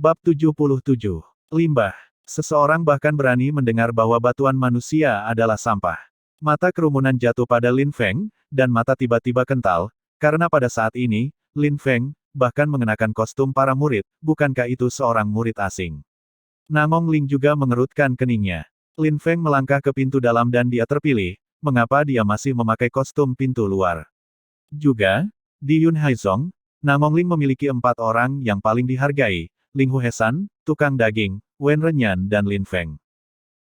Bab 77. Limbah. Seseorang bahkan berani mendengar bahwa batuan manusia adalah sampah. Mata kerumunan jatuh pada Lin Feng, dan mata tiba-tiba kental, karena pada saat ini, Lin Feng, bahkan mengenakan kostum para murid, bukankah itu seorang murid asing? Nangong Ling juga mengerutkan keningnya. Lin Feng melangkah ke pintu dalam dan dia terpilih, mengapa dia masih memakai kostum pintu luar? Juga, di Yun Haizong, Nangong Ling memiliki 4 orang yang paling dihargai, Ling Huhesan, tukang daging, Wen Renyan dan Lin Feng.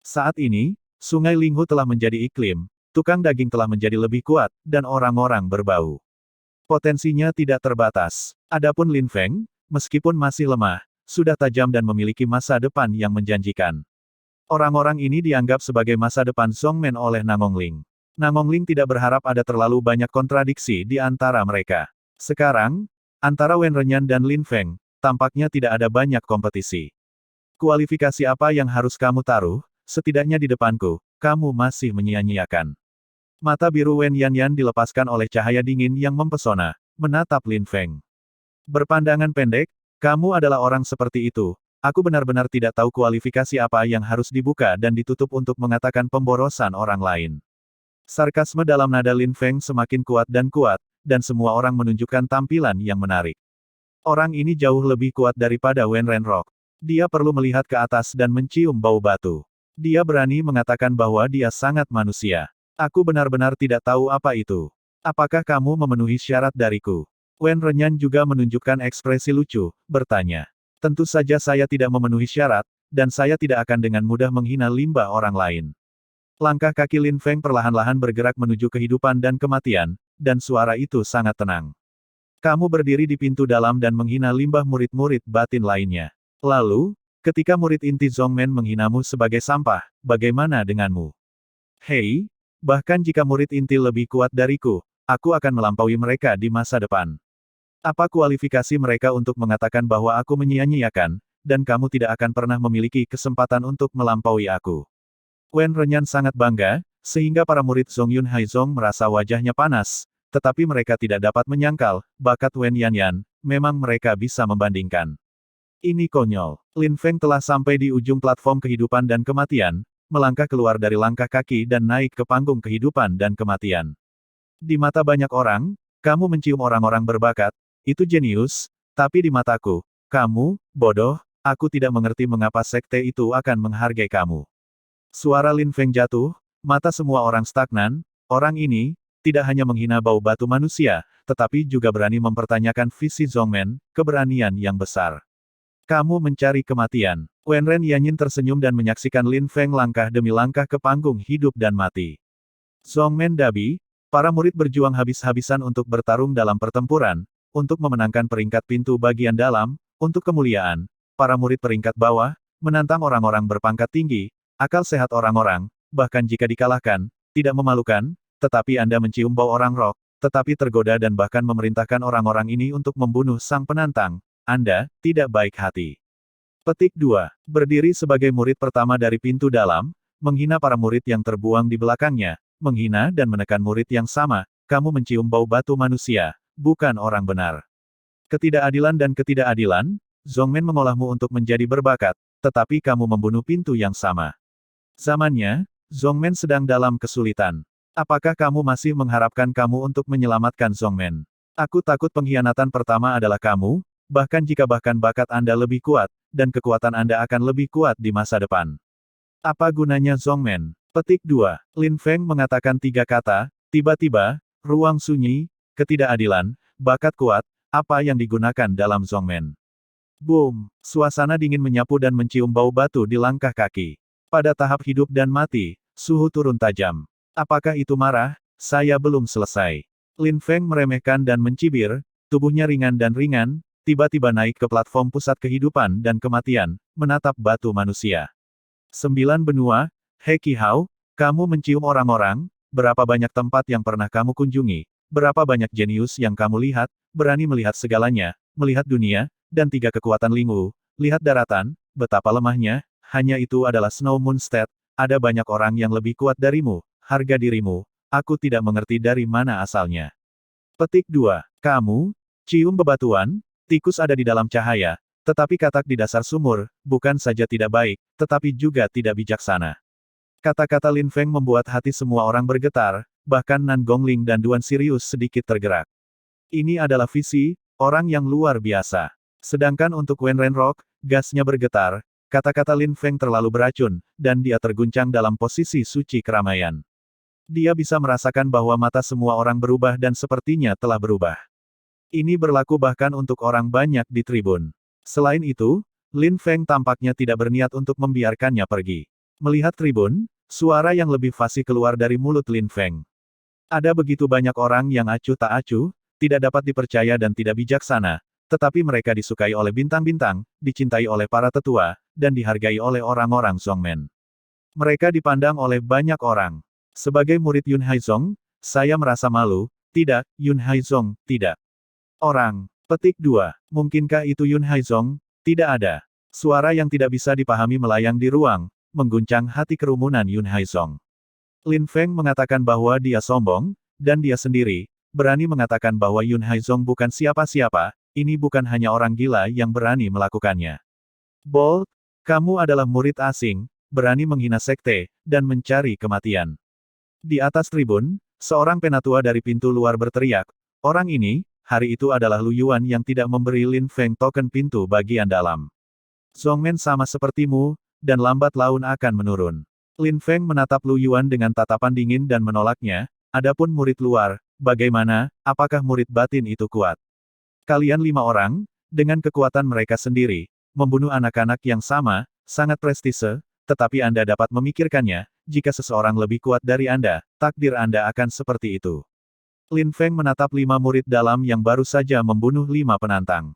Saat ini, Sungai Linghu telah menjadi iklim, tukang daging telah menjadi lebih kuat, dan orang-orang berbau. Potensinya tidak terbatas. Adapun Lin Feng, meskipun masih lemah, sudah tajam dan memiliki masa depan yang menjanjikan. Orang-orang ini dianggap sebagai masa depan Zhongmen oleh Nangong Ling. Nangong Ling tidak berharap ada terlalu banyak kontradiksi di antara mereka. Sekarang, antara Wen Renyan dan Lin Feng, tampaknya tidak ada banyak kompetisi. Kualifikasi apa yang harus kamu taruh, setidaknya di depanku, kamu masih menyia-nyiakan. Mata biru Wen Yanyan dilepaskan oleh cahaya dingin yang mempesona, menatap Lin Feng. Berpandangan pendek, kamu adalah orang seperti itu. Aku benar-benar tidak tahu kualifikasi apa yang harus dibuka dan ditutup untuk mengatakan pemborosan orang lain. Sarkasme dalam nada Lin Feng semakin kuat, dan semua orang menunjukkan tampilan yang menarik. Orang ini jauh lebih kuat daripada Wen Renrok. Dia perlu melihat ke atas dan mencium bau batu. Dia berani mengatakan bahwa dia sangat manusia. Aku benar-benar tidak tahu apa itu. Apakah kamu memenuhi syarat dariku? Wen Renyan juga menunjukkan ekspresi lucu, bertanya. Tentu saja saya tidak memenuhi syarat, dan saya tidak akan dengan mudah menghina limbah orang lain. Langkah kaki Lin Feng perlahan-lahan bergerak menuju kehidupan dan kematian, dan suara itu sangat tenang. Kamu berdiri di pintu dalam dan menghina limbah murid-murid batin lainnya. Lalu, ketika murid inti Zhongmen menghinamu sebagai sampah, bagaimana denganmu? Hei, bahkan jika murid inti lebih kuat dariku, aku akan melampaui mereka di masa depan. Apa kualifikasi mereka untuk mengatakan bahwa aku menyia-nyiakan, dan kamu tidak akan pernah memiliki kesempatan untuk melampaui aku? Wen Renyan sangat bangga, sehingga para murid Zhong Yun Haizong merasa wajahnya panas, tetapi mereka tidak dapat menyangkal, bakat Wen Yanyan, memang mereka bisa membandingkan. Ini konyol. Lin Feng telah sampai di ujung platform kehidupan dan kematian, melangkah keluar dari langkah kaki dan naik ke panggung kehidupan dan kematian. Di mata banyak orang, kamu mencium orang-orang berbakat, itu jenius, tapi di mataku, kamu, bodoh, aku tidak mengerti mengapa sekte itu akan menghargai kamu. Suara Lin Feng jatuh, mata semua orang stagnan, orang ini, tidak hanya menghina bau batu manusia, tetapi juga berani mempertanyakan visi Zhongmen, keberanian yang besar. Kamu mencari kematian. Wen Ren Yanyin tersenyum dan menyaksikan Lin Feng langkah demi langkah ke panggung hidup dan mati. Zhongmen Dabi, para murid berjuang habis-habisan untuk bertarung dalam pertempuran, untuk memenangkan peringkat pintu bagian dalam, untuk kemuliaan, para murid peringkat bawah, menantang orang-orang berpangkat tinggi, akal sehat orang-orang, bahkan jika dikalahkan, tidak memalukan, tetapi Anda mencium bau orang rock, tetapi tergoda dan bahkan memerintahkan orang-orang ini untuk membunuh sang penantang, Anda tidak baik hati. Petik 2. Berdiri sebagai murid pertama dari pintu dalam, menghina para murid yang terbuang di belakangnya, menghina dan menekan murid yang sama, kamu mencium bau batu manusia, bukan orang benar. Ketidakadilan dan ketidakadilan, Zhongmen mengolahmu untuk menjadi berbakat, tetapi kamu membunuh pintu yang sama. Zamannya, Zhongmen sedang dalam kesulitan. Apakah kamu masih mengharapkan kamu untuk menyelamatkan Zhongmen? Aku takut pengkhianatan pertama adalah kamu, bahkan jika bakat Anda lebih kuat, dan kekuatan Anda akan lebih kuat di masa depan. Apa gunanya Zhongmen? Petik 2. Lin Feng mengatakan 3 kata, tiba-tiba, ruang sunyi, ketidakadilan, bakat kuat, apa yang digunakan dalam Zhongmen. Boom! Suasana dingin menyapu dan mencium bau batu di langkah kaki. Pada tahap hidup dan mati, suhu turun tajam. Apakah itu marah? Saya belum selesai. Lin Feng meremehkan dan mencibir, tubuhnya ringan, tiba-tiba naik ke platform pusat kehidupan dan kematian, menatap batu manusia. 9 benua, He Qihao, kamu mencium orang-orang, berapa banyak tempat yang pernah kamu kunjungi, berapa banyak jenius yang kamu lihat, berani melihat segalanya, melihat dunia, dan 3 kekuatan Lingwu, lihat daratan, betapa lemahnya, hanya itu adalah Snow Moon State, ada banyak orang yang lebih kuat darimu. Harga dirimu, aku tidak mengerti dari mana asalnya. Petik 2. Kamu, cium bebatuan, tikus ada di dalam cahaya, Tetapi katak di dasar sumur, bukan saja tidak baik, tetapi juga tidak bijaksana. Kata-kata Lin Feng membuat hati semua orang bergetar, bahkan Nan Gongling dan Duan Sirius sedikit tergerak. Ini adalah visi, orang yang luar biasa. Sedangkan untuk Wen Renrok, gasnya bergetar, kata-kata Lin Feng terlalu beracun, dan dia terguncang dalam posisi suci keramaian. Dia bisa merasakan bahwa mata semua orang berubah dan sepertinya telah berubah. Ini berlaku bahkan untuk orang banyak di tribun. Selain itu, Lin Feng tampaknya tidak berniat untuk membiarkannya pergi. Melihat tribun, suara yang lebih fasih keluar dari mulut Lin Feng. Ada begitu banyak orang yang acuh tak acuh, tidak dapat dipercaya dan tidak bijaksana, tetapi mereka disukai oleh bintang-bintang, dicintai oleh para tetua, dan dihargai oleh orang-orang Zhongmen. Mereka dipandang oleh banyak orang. Sebagai murid Yun Haizong, saya merasa malu. Tidak, Yun Haizong, tidak. Orang. Petik 2. Mungkinkah itu Yun Haizong? Tidak ada. Suara yang tidak bisa dipahami melayang di ruang, mengguncang hati kerumunan Yun Haizong. Lin Feng mengatakan bahwa dia sombong, dan dia sendiri, berani mengatakan bahwa Yun Haizong bukan siapa-siapa, ini bukan hanya orang gila yang berani melakukannya. Bold, kamu adalah murid asing, berani menghina sekte, dan mencari kematian. Di atas tribun, seorang penatua dari pintu luar berteriak, orang ini, hari itu adalah Lu Yuan yang tidak memberi Lin Feng token pintu bagian dalam. Zhongmen sama sepertimu, dan lambat laun akan menurun. Lin Feng menatap Lu Yuan dengan tatapan dingin dan menolaknya, adapun murid luar, bagaimana, apakah murid batin itu kuat? Kalian 5 orang, dengan kekuatan mereka sendiri, membunuh anak-anak yang sama, sangat prestise, tetapi Anda dapat memikirkannya, jika seseorang lebih kuat dari Anda, takdir Anda akan seperti itu. Lin Feng menatap 5 murid dalam yang baru saja membunuh 5 penantang.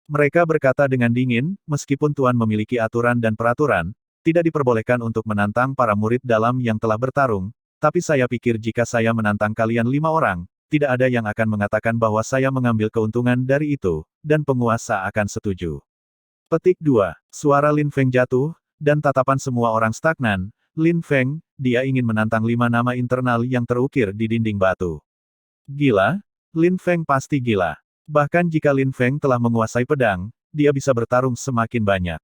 Mereka berkata dengan dingin, meskipun Tuan memiliki aturan dan peraturan, tidak diperbolehkan untuk menantang para murid dalam yang telah bertarung, tapi saya pikir jika saya menantang kalian 5 orang, tidak ada yang akan mengatakan bahwa saya mengambil keuntungan dari itu, dan penguasa akan setuju. Petik 2. Suara Lin Feng jatuh, dan tatapan semua orang stagnan. Lin Feng, dia ingin menantang 5 nama internal yang terukir di dinding batu. Gila? Lin Feng pasti gila. Bahkan jika Lin Feng telah menguasai pedang, dia bisa bertarung semakin banyak.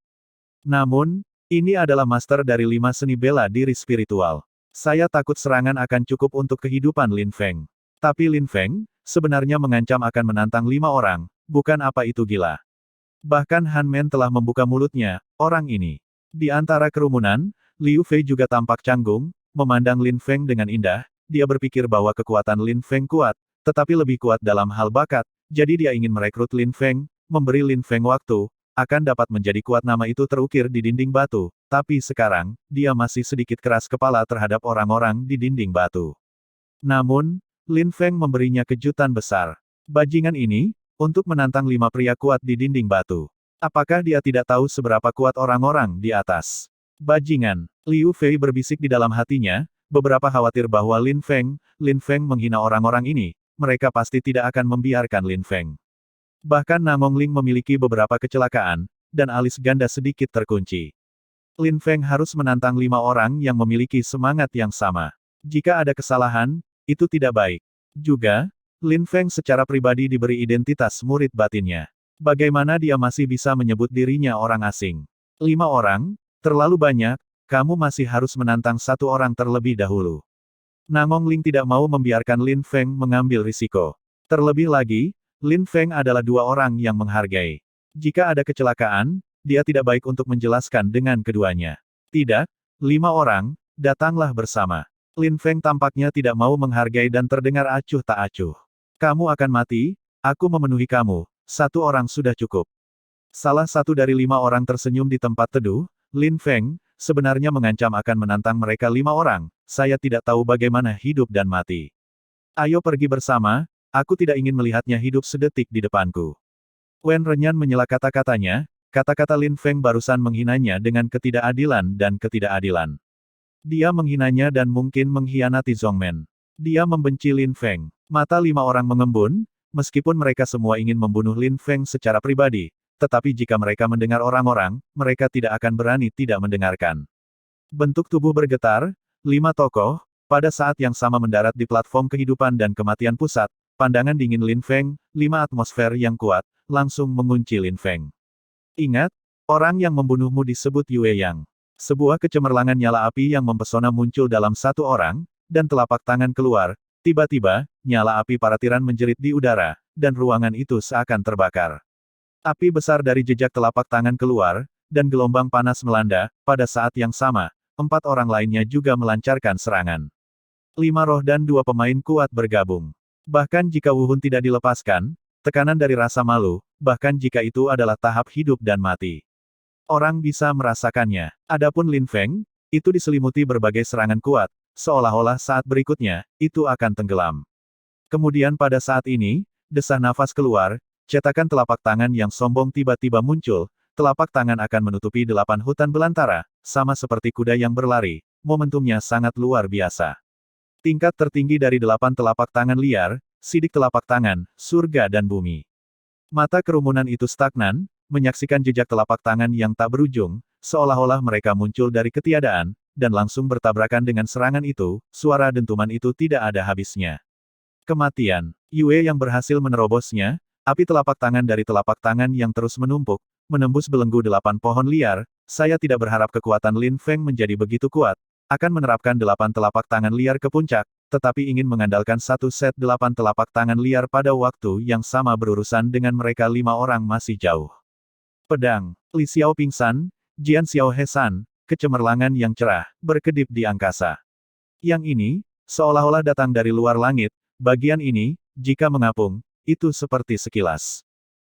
Namun, ini adalah master dari 5 seni bela diri spiritual. Saya takut serangan akan cukup untuk kehidupan Lin Feng. Tapi Lin Feng, sebenarnya mengancam akan menantang 5 orang, bukan apa itu gila. Bahkan Han Men telah membuka mulutnya, orang ini. Di antara kerumunan, Liu Fei juga tampak canggung, memandang Lin Feng dengan indah, dia berpikir bahwa kekuatan Lin Feng kuat, tetapi lebih kuat dalam hal bakat, jadi dia ingin merekrut Lin Feng, memberi Lin Feng waktu, akan dapat menjadi kuat nama itu terukir di dinding batu, tapi sekarang, dia masih sedikit keras kepala terhadap orang-orang di dinding batu. Namun, Lin Feng memberinya kejutan besar. Bajingan ini, untuk menantang 5 pria kuat di dinding batu. Apakah dia tidak tahu seberapa kuat orang-orang di atas? Bajingan. Liu Fei berbisik di dalam hatinya, beberapa khawatir bahwa Lin Feng menghina orang-orang ini, mereka pasti tidak akan membiarkan Lin Feng. Bahkan Nangongling memiliki beberapa kecelakaan, dan alis ganda sedikit terkunci. Lin Feng harus menantang 5 orang yang memiliki semangat yang sama. Jika ada kesalahan, itu tidak baik. Juga, Lin Feng secara pribadi diberi identitas murid batinnya. Bagaimana dia masih bisa menyebut dirinya orang asing? 5 orang? Terlalu banyak, kamu masih harus menantang 1 orang terlebih dahulu. Nangongling tidak mau membiarkan Lin Feng mengambil risiko. Terlebih lagi, Lin Feng adalah 2 orang yang menghargai. Jika ada kecelakaan, dia tidak baik untuk menjelaskan dengan keduanya. Tidak, 5 orang, datanglah bersama. Lin Feng tampaknya tidak mau menghargai dan terdengar acuh tak acuh. Kamu akan mati, aku memenuhi kamu, 1 orang sudah cukup. Salah satu dari 5 orang tersenyum di tempat teduh, Lin Feng, sebenarnya mengancam akan menantang mereka 5 orang, saya tidak tahu bagaimana hidup dan mati. Ayo pergi bersama, aku tidak ingin melihatnya hidup sedetik di depanku. Wen Renyan menyela kata-katanya, kata-kata Lin Feng barusan menghinanya dengan ketidakadilan dan ketidakadilan. Dia menghinanya dan mungkin mengkhianati Zhongmen. Dia membenci Lin Feng. Mata 5 orang mengembun, meskipun mereka semua ingin membunuh Lin Feng secara pribadi, tetapi jika mereka mendengar orang-orang, mereka tidak akan berani tidak mendengarkan. Bentuk tubuh bergetar, 5 tokoh, pada saat yang sama mendarat di platform kehidupan dan kematian pusat, pandangan dingin Lin Feng, 5 atmosfer yang kuat, langsung mengunci Lin Feng. Ingat, orang yang membunuhmu disebut Yue Yang. Sebuah kecemerlangan nyala api yang mempesona muncul dalam satu orang, dan telapak tangan keluar. Tiba-tiba, nyala api paratiran menjerit di udara, dan ruangan itu seakan terbakar. Api besar dari jejak telapak tangan keluar, dan gelombang panas melanda. Pada saat yang sama, 4 orang lainnya juga melancarkan serangan. 5 roh dan 2 pemain kuat bergabung. Bahkan jika Wu Hun tidak dilepaskan, tekanan dari rasa malu, bahkan jika itu adalah tahap hidup dan mati. Orang bisa merasakannya. Adapun Lin Feng, itu diselimuti berbagai serangan kuat, seolah-olah saat berikutnya, itu akan tenggelam. Kemudian pada saat ini, desah nafas keluar, cetakan telapak tangan yang sombong tiba-tiba muncul, telapak tangan akan menutupi 8 hutan belantara, sama seperti kuda yang berlari, momentumnya sangat luar biasa. Tingkat tertinggi dari 8 telapak tangan liar, sidik telapak tangan, surga dan bumi. Mata kerumunan itu stagnan, menyaksikan jejak telapak tangan yang tak berujung, seolah-olah mereka muncul dari ketiadaan, dan langsung bertabrakan dengan serangan itu, suara dentuman itu tidak ada habisnya. Kematian. Yue yang berhasil menerobosnya, api telapak tangan dari telapak tangan yang terus menumpuk, menembus belenggu 8 pohon liar, saya tidak berharap kekuatan Lin Feng menjadi begitu kuat, akan menerapkan 8 telapak tangan liar ke puncak, tetapi ingin mengandalkan satu set 8 telapak tangan liar pada waktu yang sama berurusan dengan mereka 5 orang masih jauh. Pedang. Li Xiao pingsan, Jian Xiao hesan, kecemerlangan yang cerah, berkedip di angkasa. Yang ini, seolah-olah datang dari luar langit, bagian ini, jika mengapung, itu seperti sekilas.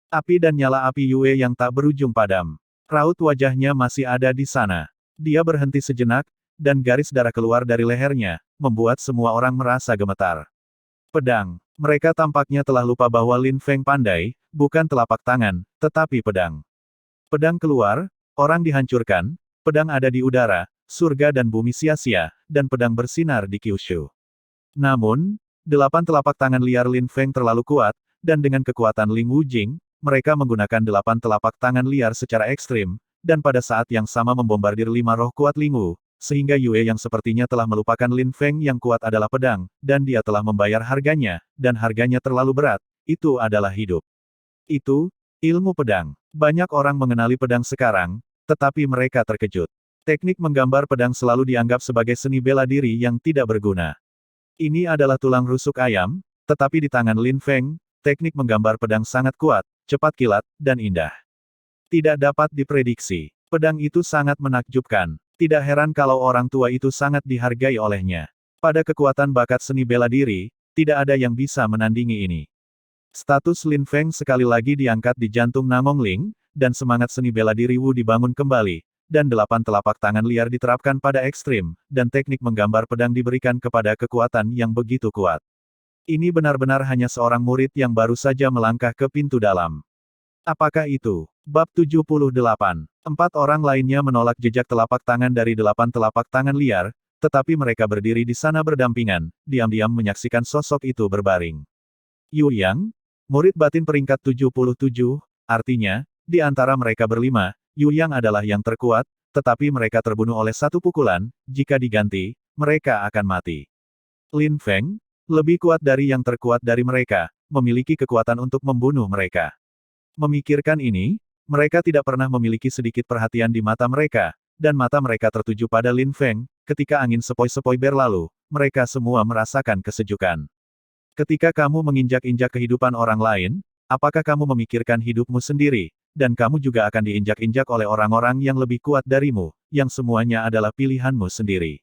Api dan nyala api Yue yang tak berujung padam. Raut wajahnya masih ada di sana. Dia berhenti sejenak, dan garis darah keluar dari lehernya, membuat semua orang merasa gemetar. Pedang. Mereka tampaknya telah lupa bahwa Lin Feng pandai, bukan telapak tangan, tetapi pedang. Pedang keluar, orang dihancurkan, pedang ada di udara, surga dan bumi sia-sia, dan pedang bersinar di Kyushu. Namun, 8 telapak tangan liar Lin Feng terlalu kuat, dan dengan kekuatan Ling Wujing, mereka menggunakan 8 telapak tangan liar secara ekstrim, dan pada saat yang sama membombardir 5 roh kuat Ling Wu, sehingga Yue yang sepertinya telah melupakan Lin Feng yang kuat adalah pedang, dan dia telah membayar harganya, dan harganya terlalu berat, itu adalah hidup. Itu, ilmu pedang. Banyak orang mengenali pedang sekarang, tetapi mereka terkejut. Teknik menggambar pedang selalu dianggap sebagai seni bela diri yang tidak berguna. Ini adalah tulang rusuk ayam, tetapi di tangan Lin Feng, teknik menggambar pedang sangat kuat, cepat kilat, dan indah. Tidak dapat diprediksi. Pedang itu sangat menakjubkan. Tidak heran kalau orang tua itu sangat dihargai olehnya. Pada kekuatan bakat seni bela diri, tidak ada yang bisa menandingi ini. Status Lin Feng sekali lagi diangkat di jantung Namong Ling, dan semangat seni bela diri Wu dibangun kembali, dan 8 telapak tangan liar diterapkan pada ekstrim, dan teknik menggambar pedang diberikan kepada kekuatan yang begitu kuat. Ini benar-benar hanya seorang murid yang baru saja melangkah ke pintu dalam. Apakah itu? Bab 78. 4 orang lainnya menolak jejak telapak tangan dari 8 telapak tangan liar, tetapi mereka berdiri di sana berdampingan, diam-diam menyaksikan sosok itu berbaring. Yu Yang, murid batin peringkat 77, artinya, di antara mereka berlima, Yu Yang adalah yang terkuat, tetapi mereka terbunuh oleh satu pukulan, jika diganti, mereka akan mati. Lin Feng, lebih kuat dari yang terkuat dari mereka, memiliki kekuatan untuk membunuh mereka. Memikirkan ini, mereka tidak pernah memiliki sedikit perhatian di mata mereka, dan mata mereka tertuju pada Lin Feng, ketika angin sepoi-sepoi berlalu, mereka semua merasakan kesejukan. Ketika kamu menginjak-injak kehidupan orang lain, apakah kamu memikirkan hidupmu sendiri, dan kamu juga akan diinjak-injak oleh orang-orang yang lebih kuat darimu, yang semuanya adalah pilihanmu sendiri.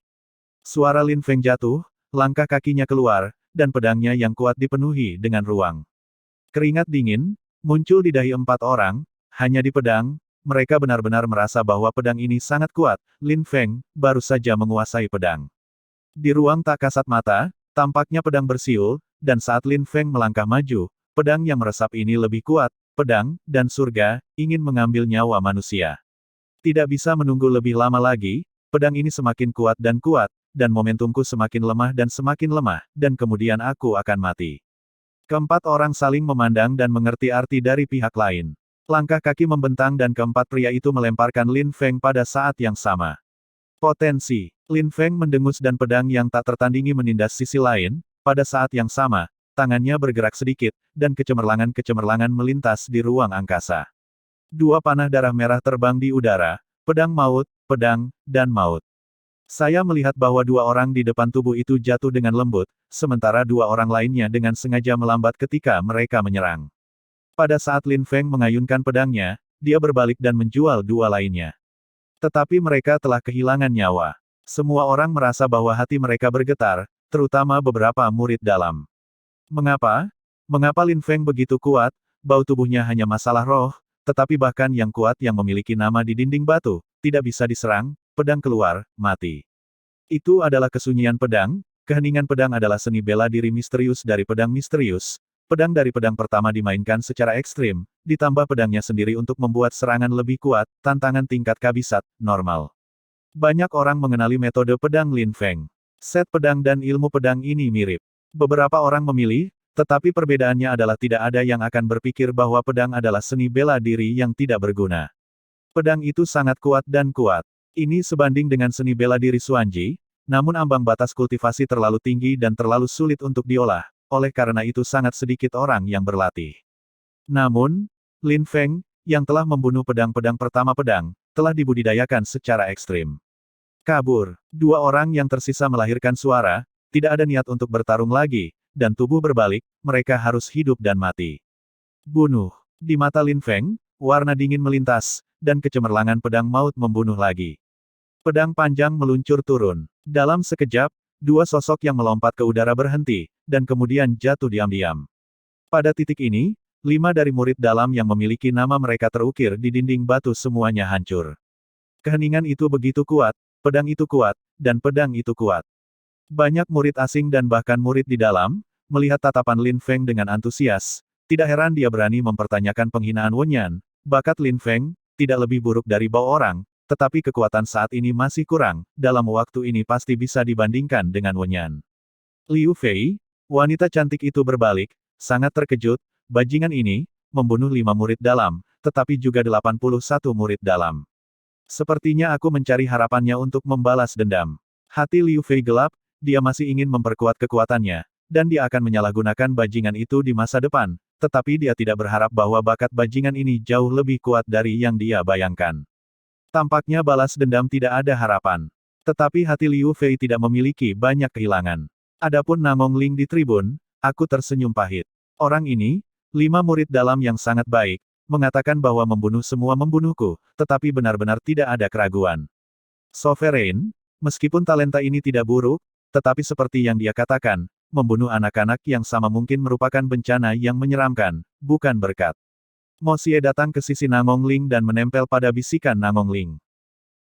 Suara Lin Feng jatuh, langkah kakinya keluar, dan pedangnya yang kuat dipenuhi dengan ruang. Keringat dingin, muncul di dahi 4 orang, hanya di pedang, mereka benar-benar merasa bahwa pedang ini sangat kuat, Lin Feng, baru saja menguasai pedang. Di ruang tak kasat mata, tampaknya pedang bersiul, dan saat Lin Feng melangkah maju, pedang yang meresap ini lebih kuat, pedang, dan surga, ingin mengambil nyawa manusia. Tidak bisa menunggu lebih lama lagi, pedang ini semakin kuat, dan momentumku semakin lemah, dan kemudian aku akan mati. Keempat orang saling memandang dan mengerti arti dari pihak lain. Langkah kaki membentang dan keempat pria itu melemparkan Lin Feng pada saat yang sama. Potensi. Lin Feng mendengus dan pedang yang tak tertandingi menindas sisi lain, pada saat yang sama, tangannya bergerak sedikit, dan kecemerlangan-kecemerlangan melintas di ruang angkasa. Dua panah darah merah terbang di udara, pedang, dan maut. Saya melihat bahwa dua orang di depan tubuh itu jatuh dengan lembut, sementara dua orang lainnya dengan sengaja melambat ketika mereka menyerang. Pada saat Lin Feng mengayunkan pedangnya, dia berbalik dan menjual dua lainnya. Tetapi mereka telah kehilangan nyawa. Semua orang merasa bahwa hati mereka bergetar, terutama beberapa murid dalam. Mengapa? Mengapa Lin Feng begitu kuat? Bau tubuhnya hanya masalah roh, tetapi bahkan yang kuat yang memiliki nama di dinding batu, tidak bisa diserang, pedang keluar, mati. Itu adalah kesunyian pedang, keheningan pedang adalah seni bela diri misterius dari pedang misterius. Pedang dari pedang pertama dimainkan secara ekstrim, ditambah pedangnya sendiri untuk membuat serangan lebih kuat, tantangan tingkat kabisat, normal. Banyak orang mengenali metode pedang Lin Feng. Set pedang dan ilmu pedang ini mirip. Beberapa orang memilih, tetapi perbedaannya adalah tidak ada yang akan berpikir bahwa pedang adalah seni bela diri yang tidak berguna. Pedang itu sangat kuat dan kuat. Ini sebanding dengan seni bela diri Xuanji, namun ambang batas kultivasi terlalu tinggi dan terlalu sulit untuk diolah, oleh karena itu sangat sedikit orang yang berlatih. Namun, Lin Feng, yang telah membunuh pedang-pedang pertama pedang, telah dibudidayakan secara ekstrim. Kabur. Dua orang yang tersisa melahirkan suara, tidak ada niat untuk bertarung lagi, dan tubuh berbalik, mereka harus hidup dan mati. Bunuh. Di mata Lin Feng, warna dingin melintas, dan kecemerlangan pedang maut membunuh lagi. Pedang panjang meluncur turun. Dalam sekejap, dua sosok yang melompat ke udara berhenti, dan kemudian jatuh diam-diam. Pada titik ini, 5 dari murid dalam yang memiliki nama mereka terukir di dinding batu semuanya hancur. Keheningan itu begitu kuat, pedang itu kuat, dan pedang itu kuat. Banyak murid asing dan bahkan murid di dalam, melihat tatapan Lin Feng dengan antusias. Tidak heran dia berani mempertanyakan penghinaan Wenyan. Bakat Lin Feng, tidak lebih buruk dari Bao orang, tetapi kekuatan saat ini masih kurang, dalam waktu ini pasti bisa dibandingkan dengan Wenyan. Liu Fei, wanita cantik itu berbalik, sangat terkejut, bajingan ini, membunuh 5 murid dalam, tetapi juga 81 murid dalam. Sepertinya aku mencari harapannya untuk membalas dendam. Hati Liu Fei gelap, dia masih ingin memperkuat kekuatannya, dan dia akan menyalahgunakan bajingan itu di masa depan, tetapi dia tidak berharap bahwa bakat bajingan ini jauh lebih kuat dari yang dia bayangkan. Tampaknya balas dendam tidak ada harapan. Tetapi hati Liu Fei tidak memiliki banyak kehilangan. Adapun Nangong Ling di tribun, aku tersenyum pahit. Orang ini, 5 murid dalam yang sangat baik, mengatakan bahwa membunuh semua membunuhku, tetapi benar-benar tidak ada keraguan. Sovereign, meskipun talenta ini tidak buruk, tetapi seperti yang dia katakan, membunuh anak-anak yang sama mungkin merupakan bencana yang menyeramkan, bukan berkat. Mo Xie datang ke sisi Nangong Ling dan menempel pada bisikan Nangong Ling.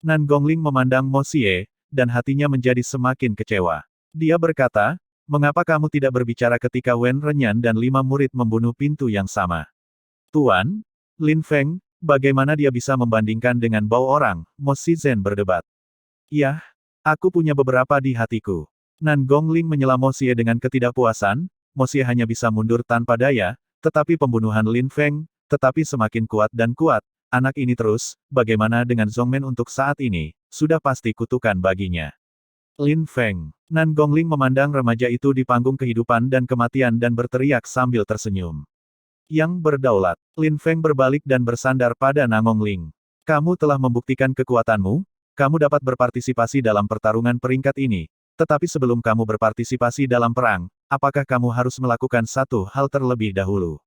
Nan Gongling memandang Mo Xie, dan hatinya menjadi semakin kecewa. Dia berkata, mengapa kamu tidak berbicara ketika Wen Renyan dan 5 murid membunuh pintu yang sama? Tuan, Lin Feng, bagaimana dia bisa membandingkan dengan Bao orang? Mo Shizhen berdebat. Yah, aku punya beberapa di hatiku. Nan Gongling menyela Mo Xie dengan ketidakpuasan, Mo Xie hanya bisa mundur tanpa daya, tetapi pembunuhan Lin Feng, tetapi semakin kuat dan kuat, anak ini terus, bagaimana dengan Zhongmen untuk saat ini, sudah pasti kutukan baginya. Lin Feng. Nan Gongling memandang remaja itu di panggung kehidupan dan kematian dan berteriak sambil tersenyum. Yang berdaulat. Lin Feng berbalik dan bersandar pada Nangong Ling. Kamu telah membuktikan kekuatanmu, kamu dapat berpartisipasi dalam pertarungan peringkat ini. Tetapi sebelum kamu berpartisipasi dalam perang, apakah kamu harus melakukan satu hal terlebih dahulu?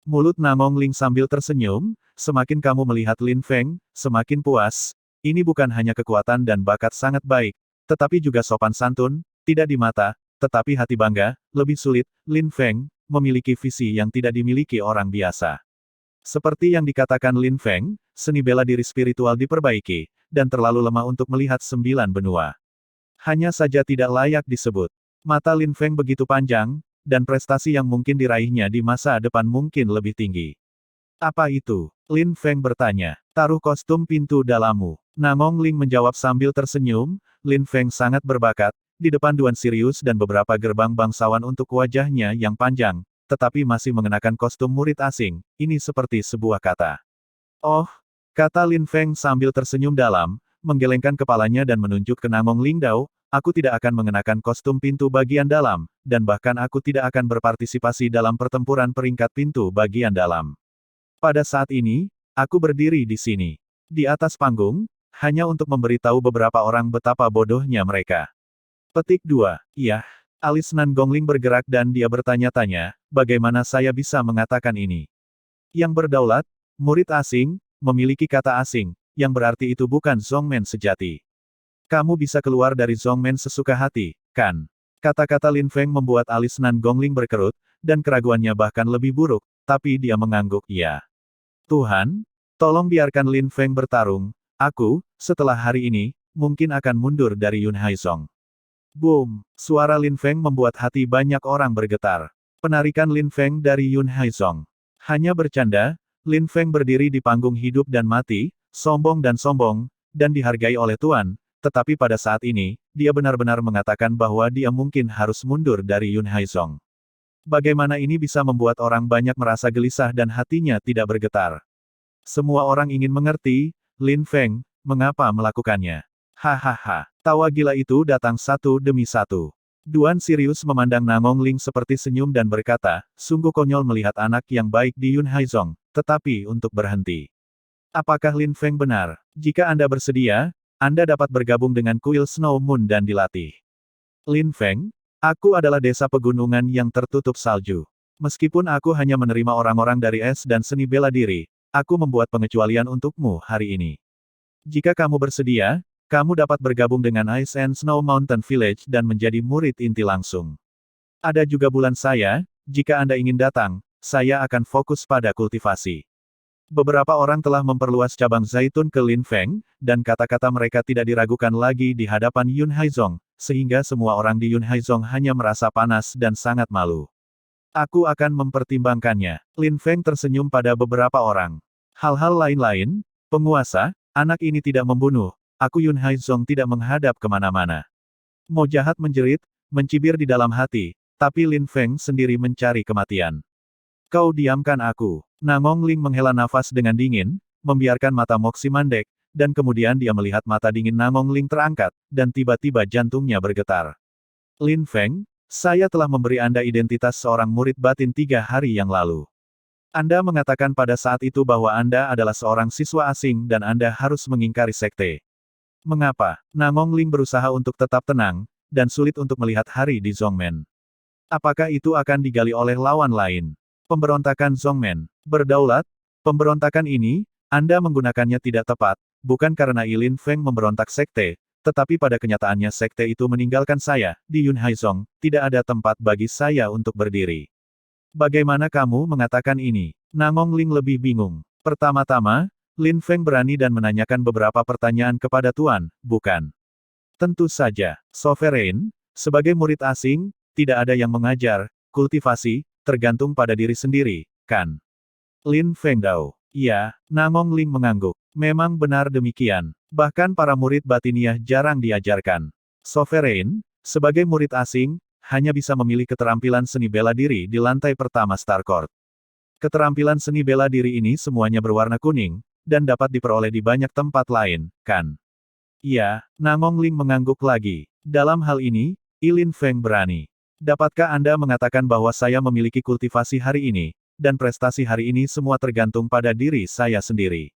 Mulut Nangong Ling sambil tersenyum, semakin kamu melihat Lin Feng, semakin puas. Ini bukan hanya kekuatan dan bakat sangat baik, tetapi juga sopan santun, tidak di mata, tetapi hati bangga, lebih sulit, Lin Feng, memiliki visi yang tidak dimiliki orang biasa. Seperti yang dikatakan Lin Feng, seni bela diri spiritual diperbaiki, dan terlalu lemah untuk melihat 9 benua. Hanya saja tidak layak disebut. Mata Lin Feng begitu panjang, dan prestasi yang mungkin diraihnya di masa depan mungkin lebih tinggi. Apa itu? Lin Feng bertanya. Taruh kostum pintu dalammu. Nangong Ling menjawab sambil tersenyum, Lin Feng sangat berbakat, di depan Duan Sirius dan beberapa gerbang bangsawan untuk wajahnya yang panjang, tetapi masih mengenakan kostum murid asing, ini seperti sebuah kata. Oh, kata Lin Feng sambil tersenyum dalam, menggelengkan kepalanya dan menunjuk ke Nangong Ling Dao, aku tidak akan mengenakan kostum pintu bagian dalam, dan bahkan aku tidak akan berpartisipasi dalam pertempuran peringkat pintu bagian dalam. Pada saat ini, aku berdiri di sini. Di atas panggung, hanya untuk memberitahu beberapa orang betapa bodohnya mereka. Petik 2. Iya. Alis Nan Gongling bergerak dan dia bertanya-tanya, bagaimana saya bisa mengatakan ini? Yang berdaulat, murid asing, memiliki kata asing, yang berarti itu bukan Zhongmen sejati. Kamu bisa keluar dari Zhongmen sesuka hati, kan? Kata-kata Lin Feng membuat alis Nan Gongling berkerut, dan keraguannya bahkan lebih buruk, tapi dia mengangguk iya. Tuhan, tolong biarkan Lin Feng bertarung, aku, setelah hari ini, mungkin akan mundur dari Yun Haizong. Boom! Suara Lin Feng membuat hati banyak orang bergetar. Penarikan Lin Feng dari Yun Haizong. Hanya bercanda, Lin Feng berdiri di panggung hidup dan mati, sombong, dan dihargai oleh Tuan, tetapi pada saat ini, dia benar-benar mengatakan bahwa dia mungkin harus mundur dari Yun Haizong. Bagaimana ini bisa membuat orang banyak merasa gelisah dan hatinya tidak bergetar? Semua orang ingin mengerti, Lin Feng, mengapa melakukannya? Hahaha. Tawa gila itu datang satu demi satu. Duan Sirius memandang Nangong Ling seperti senyum dan berkata, sungguh konyol melihat anak yang baik di Yun Haizong, tetapi untuk berhenti. Apakah Lin Feng benar? Jika Anda bersedia, Anda dapat bergabung dengan kuil Snow Moon dan dilatih. Lin Feng, aku adalah desa pegunungan yang tertutup salju. Meskipun aku hanya menerima orang-orang dari es dan seni bela diri, aku membuat pengecualian untukmu hari ini. Jika kamu bersedia, kamu dapat bergabung dengan Ice and Snow Mountain Village dan menjadi murid inti langsung. Ada juga bulan saya, jika Anda ingin datang, saya akan fokus pada kultivasi. Beberapa orang telah memperluas cabang zaitun ke Lin Feng, dan kata-kata mereka tidak diragukan lagi di hadapan Yun Haizong, sehingga semua orang di Yun Haizong hanya merasa panas dan sangat malu. Aku akan mempertimbangkannya. Lin Feng tersenyum pada beberapa orang. Hal-hal lain-lain, penguasa, anak ini tidak membunuh. Aku Yun Haizong tidak menghadap kemana-mana. Mo jahat menjerit, mencibir di dalam hati, tapi Lin Feng sendiri mencari kematian. Kau diamkan aku. Nangong Ling menghela nafas dengan dingin, membiarkan mata Moxi mandek, dan kemudian dia melihat mata dingin Nangong Ling terangkat, dan tiba-tiba jantungnya bergetar. Lin Feng, saya telah memberi Anda identitas seorang murid batin 3 hari yang lalu. Anda mengatakan pada saat itu bahwa Anda adalah seorang siswa asing dan Anda harus mengingkari sekte. Mengapa? Nangong Ling berusaha untuk tetap tenang, dan sulit untuk melihat hari di Zhongmen. Apakah itu akan digali oleh lawan lain? Pemberontakan Zhongmen. Berdaulat? Pemberontakan ini, Anda menggunakannya tidak tepat, bukan karena Lin Feng memberontak sekte, tetapi pada kenyataannya sekte itu meninggalkan saya, di Yun Haizong, tidak ada tempat bagi saya untuk berdiri. Bagaimana kamu mengatakan ini? Nangong Ling lebih bingung. Pertama-tama, Lin Feng berani dan menanyakan beberapa pertanyaan kepada Tuan, bukan? Tentu saja, Sovereign, sebagai murid asing, tidak ada yang mengajar, kultivasi, tergantung pada diri sendiri, kan? Lin Feng Dao. Iya, Nangong Ling mengangguk. Memang benar demikian. Bahkan para murid batiniah jarang diajarkan. Sovereign, sebagai murid asing, hanya bisa memilih keterampilan seni bela diri di lantai pertama Star Court. Keterampilan seni bela diri ini semuanya berwarna kuning, dan dapat diperoleh di banyak tempat lain, kan? Iya, Nangong Ling mengangguk lagi. Dalam hal ini, Lin Feng berani. Dapatkah Anda mengatakan bahwa saya memiliki kultivasi hari ini, dan prestasi hari ini semua tergantung pada diri saya sendiri?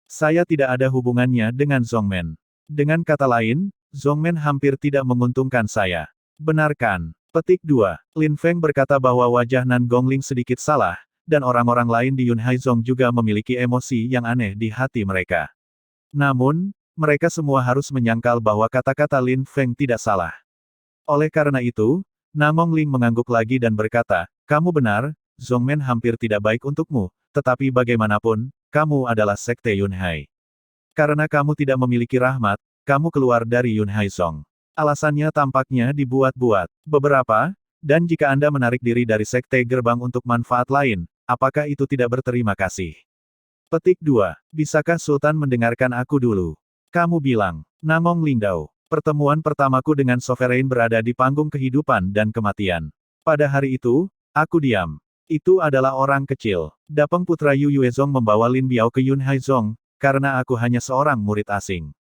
Saya tidak ada hubungannya dengan Zhongmen. Dengan kata lain, Zhongmen hampir tidak menguntungkan saya. Benarkan? Petik 2. Lin Feng berkata bahwa wajah Nan Gongling sedikit salah, dan orang-orang lain di Yun Haizong juga memiliki emosi yang aneh di hati mereka. Namun, mereka semua harus menyangkal bahwa kata-kata Lin Feng tidak salah. Oleh karena itu, Nangong Ling mengangguk lagi dan berkata, kamu benar, Zhongmen hampir tidak baik untukmu, tetapi bagaimanapun, kamu adalah sekte Yun Hai. Karena kamu tidak memiliki rahmat, kamu keluar dari Yun Haizong. Alasannya tampaknya dibuat-buat. Beberapa, dan jika Anda menarik diri dari sekte gerbang untuk manfaat lain, apakah itu tidak berterima kasih? Petik 2. Bisakah Sultan mendengarkan aku dulu? Kamu bilang, Nangong Lingdao, pertemuan pertamaku dengan Sovereign berada di panggung kehidupan dan kematian. Pada hari itu, aku diam. Itu adalah orang kecil. Dapeng putra Yu Yuezong membawa Lin Biao ke Yun Haizong, karena aku hanya seorang murid asing.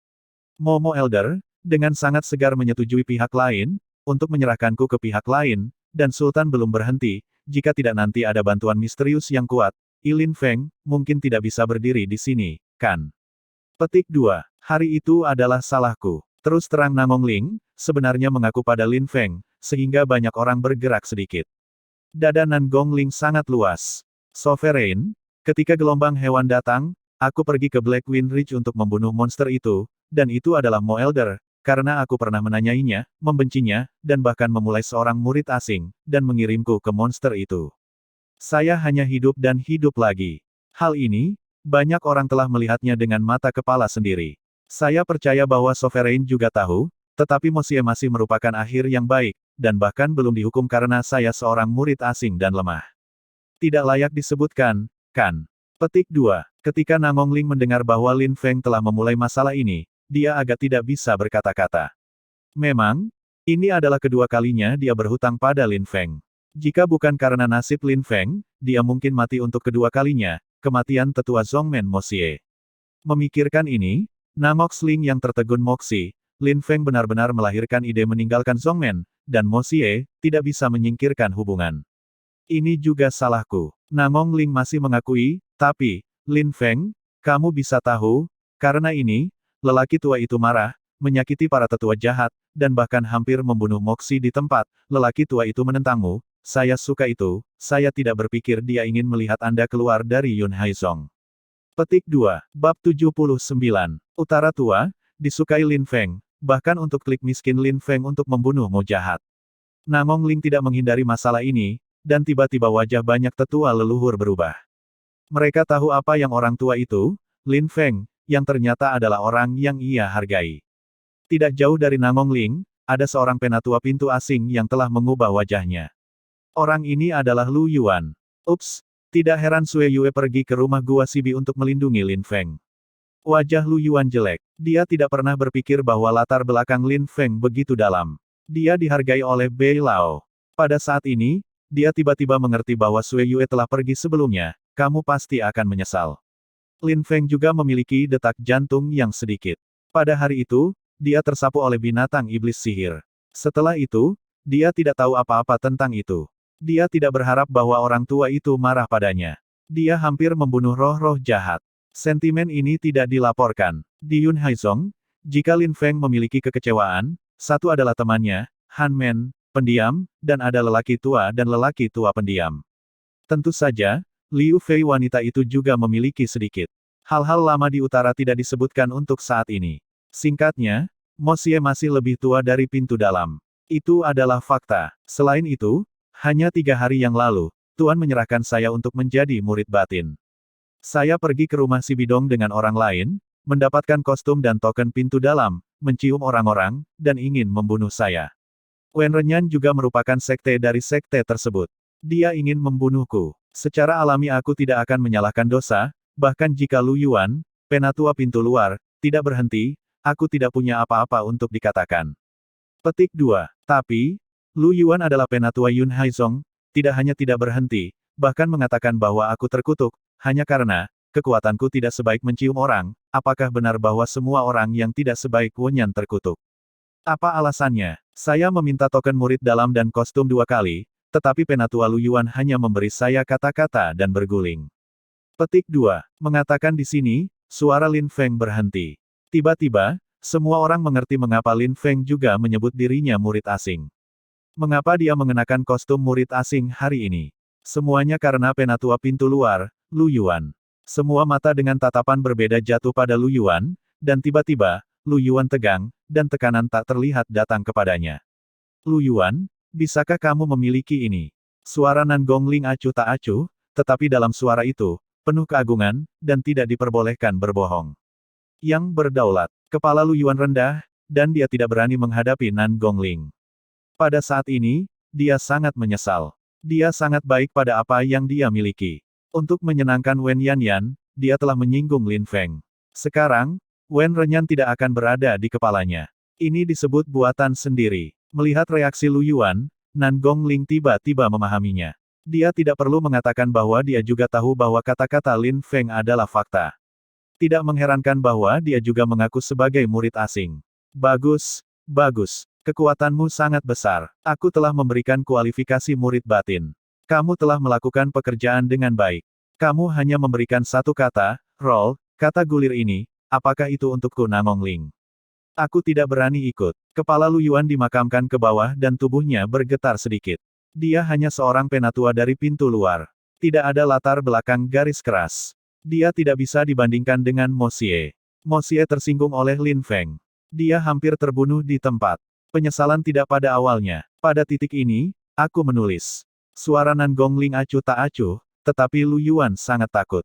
Momo Elder, dengan sangat segar menyetujui pihak lain, untuk menyerahkanku ke pihak lain, dan Sultan belum berhenti, jika tidak nanti ada bantuan misterius yang kuat, Lin Feng, mungkin tidak bisa berdiri di sini, kan? Petik 2. Hari itu adalah salahku. Terus terang Nangong Ling, sebenarnya mengaku pada Lin Feng, sehingga banyak orang bergerak sedikit. Dada Nangong Ling sangat luas. Sovereign, ketika gelombang hewan datang, aku pergi ke Black Wind Ridge untuk membunuh monster itu, dan itu adalah Mo Elder, karena aku pernah menanyainya, membencinya, dan bahkan memulai seorang murid asing, dan mengirimku ke monster itu. Saya hanya hidup dan hidup lagi. Hal ini, banyak orang telah melihatnya dengan mata kepala sendiri. Saya percaya bahwa Sovereign juga tahu, tetapi Mosie masih merupakan akhir yang baik, dan bahkan belum dihukum karena saya seorang murid asing dan lemah. Tidak layak disebutkan, kan? Petik 2. Ketika Nangong Ling mendengar bahwa Lin Feng telah memulai masalah ini, dia agak tidak bisa berkata-kata. Memang, ini adalah kedua kalinya dia berhutang pada Lin Feng. Jika bukan karena nasib Lin Feng, dia mungkin mati untuk kedua kalinya, kematian tetua Zhongmen Mosie. Memikirkan ini, Nangok Sling yang tertegun moksi, Lin Feng benar-benar melahirkan ide meninggalkan Zhongmen, dan Mosie, tidak bisa menyingkirkan hubungan. Ini juga salahku. Nangong Ling masih mengakui, tapi, Lin Feng, kamu bisa tahu, karena ini, lelaki tua itu marah, menyakiti para tetua jahat, dan bahkan hampir membunuh Moxie di tempat, lelaki tua itu menentangmu, saya suka itu, saya tidak berpikir dia ingin melihat Anda keluar dari Yun Haizong. Petik 2, Bab 79, Utara Tua, disukai Lin Feng, bahkan untuk klik miskin Lin Feng untuk membunuh Mo jahat. Nangong Ling tidak menghindari masalah ini, dan tiba-tiba wajah banyak tetua leluhur berubah. Mereka tahu apa yang orang tua itu, Lin Feng, yang ternyata adalah orang yang ia hargai. Tidak jauh dari Nangong Ling, ada seorang penatua pintu asing yang telah mengubah wajahnya. Orang ini adalah Lu Yuan. Ups, tidak heran Sue Yue pergi ke rumah Gua Sibi untuk melindungi Lin Feng. Wajah Lu Yuan jelek. Dia tidak pernah berpikir bahwa latar belakang Lin Feng begitu dalam. Dia dihargai oleh Bei Lao. Pada saat ini, dia tiba-tiba mengerti bahwa Sue Yue telah pergi sebelumnya, kamu pasti akan menyesal. Lin Feng juga memiliki detak jantung yang sedikit. Pada hari itu, dia tersapu oleh binatang iblis sihir. Setelah itu, dia tidak tahu apa-apa tentang itu. Dia tidak berharap bahwa orang tua itu marah padanya. Dia hampir membunuh roh-roh jahat. Sentimen ini tidak dilaporkan. Di Yun Haizong, jika Lin Feng memiliki kekecewaan, satu adalah temannya, Han Men, pendiam, dan ada lelaki tua dan lelaki tua pendiam. Tentu saja, Liu Fei wanita itu juga memiliki sedikit. Hal-hal lama di utara tidak disebutkan untuk saat ini. Singkatnya, Mosie masih lebih tua dari pintu dalam. Itu adalah fakta. Selain itu, hanya 3 hari yang lalu, Tuan menyerahkan saya untuk menjadi murid batin. Saya pergi ke rumah si Bidong dengan orang lain, mendapatkan kostum dan token pintu dalam, mencium orang-orang, dan ingin membunuh saya. Wen Renyan juga merupakan sekte dari sekte tersebut. Dia ingin membunuhku. Secara alami aku tidak akan menyalahkan dosa, bahkan jika Lu Yuan, penatua pintu luar, tidak berhenti, aku tidak punya apa-apa untuk dikatakan. Petik 2. Tapi, Lu Yuan adalah penatua Yun Haizong, tidak hanya tidak berhenti, bahkan mengatakan bahwa aku terkutuk, hanya karena, kekuatanku tidak sebaik mencium orang, apakah benar bahwa semua orang yang tidak sebaik Wenyan terkutuk? Apa alasannya? Saya meminta token murid dalam dan kostum 2 kali, tetapi penatua Lu Yuan hanya memberi saya kata-kata dan berguling. Petik 2. Mengatakan di sini, suara Lin Feng berhenti. Tiba-tiba, semua orang mengerti mengapa Lin Feng juga menyebut dirinya murid asing. Mengapa dia mengenakan kostum murid asing hari ini? Semuanya karena penatua pintu luar, Lu Yuan. Semua mata dengan tatapan berbeda jatuh pada Lu Yuan, dan tiba-tiba, Lu Yuan tegang, dan tekanan tak terlihat datang kepadanya. Lu Yuan, bisakah kamu memiliki ini? Suara Nan Gongling acuh tak acuh, tetapi dalam suara itu, penuh keagungan, dan tidak diperbolehkan berbohong. Yang berdaulat, kepala Lu Yuan rendah, dan dia tidak berani menghadapi Nan Gongling. Pada saat ini, dia sangat menyesal. Dia sangat baik pada apa yang dia miliki. Untuk menyenangkan Wen Yanyan, dia telah menyinggung Lin Feng. Sekarang, Wen Renyan tidak akan berada di kepalanya. Ini disebut buatan sendiri. Melihat reaksi Lu Yuan, Nan Gongling tiba-tiba memahaminya. Dia tidak perlu mengatakan bahwa dia juga tahu bahwa kata-kata Lin Feng adalah fakta. Tidak mengherankan bahwa dia juga mengaku sebagai murid asing. Bagus, bagus. Kekuatanmu sangat besar. Aku telah memberikan kualifikasi murid batin. Kamu telah melakukan pekerjaan dengan baik. Kamu hanya memberikan satu kata, roll, kata gulir ini, apakah itu untukku Namong Ling? Aku tidak berani ikut. Kepala Lu Yuan dimakamkan ke bawah dan tubuhnya bergetar sedikit. Dia hanya seorang penatua dari pintu luar. Tidak ada latar belakang garis keras. Dia tidak bisa dibandingkan dengan Mo Xie. Mo Xie tersinggung oleh Lin Feng. Dia hampir terbunuh di tempat. Penyesalan tidak pada awalnya. Pada titik ini, aku menulis. Suara Nan Gongling acuh tak acuh, tetapi Lu Yuan sangat takut.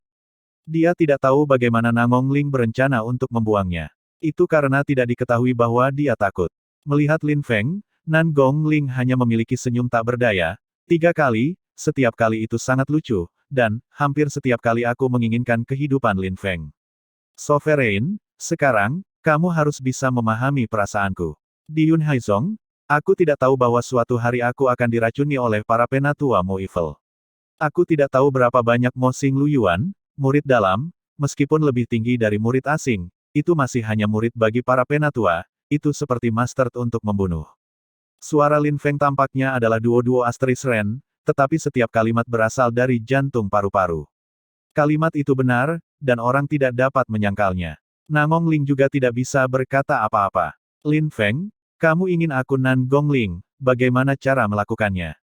Dia tidak tahu bagaimana Namong Ling berencana untuk membuangnya. Itu karena tidak diketahui bahwa dia takut. Melihat Lin Feng, Nan Gongling hanya memiliki senyum tak berdaya. 3 kali, setiap kali itu sangat lucu, dan, hampir setiap kali aku menginginkan kehidupan Lin Feng. Sovereign, sekarang, kamu harus bisa memahami perasaanku. Di Yun Haizong, aku tidak tahu bahwa suatu hari aku akan diracuni oleh para penatua Mo Evil. Aku tidak tahu berapa banyak Mo Xing Lu Yuan, murid dalam, meskipun lebih tinggi dari murid asing, itu masih hanya murid bagi para penatua, itu seperti master untuk membunuh. Suara Lin Feng tampaknya adalah duo-duo Asteris Ren, tetapi setiap kalimat berasal dari jantung paru-paru. Kalimat itu benar, dan orang tidak dapat menyangkalnya. Namong Ling juga tidak bisa berkata apa-apa. Lin Feng, kamu ingin aku Nan Gongling, bagaimana cara melakukannya?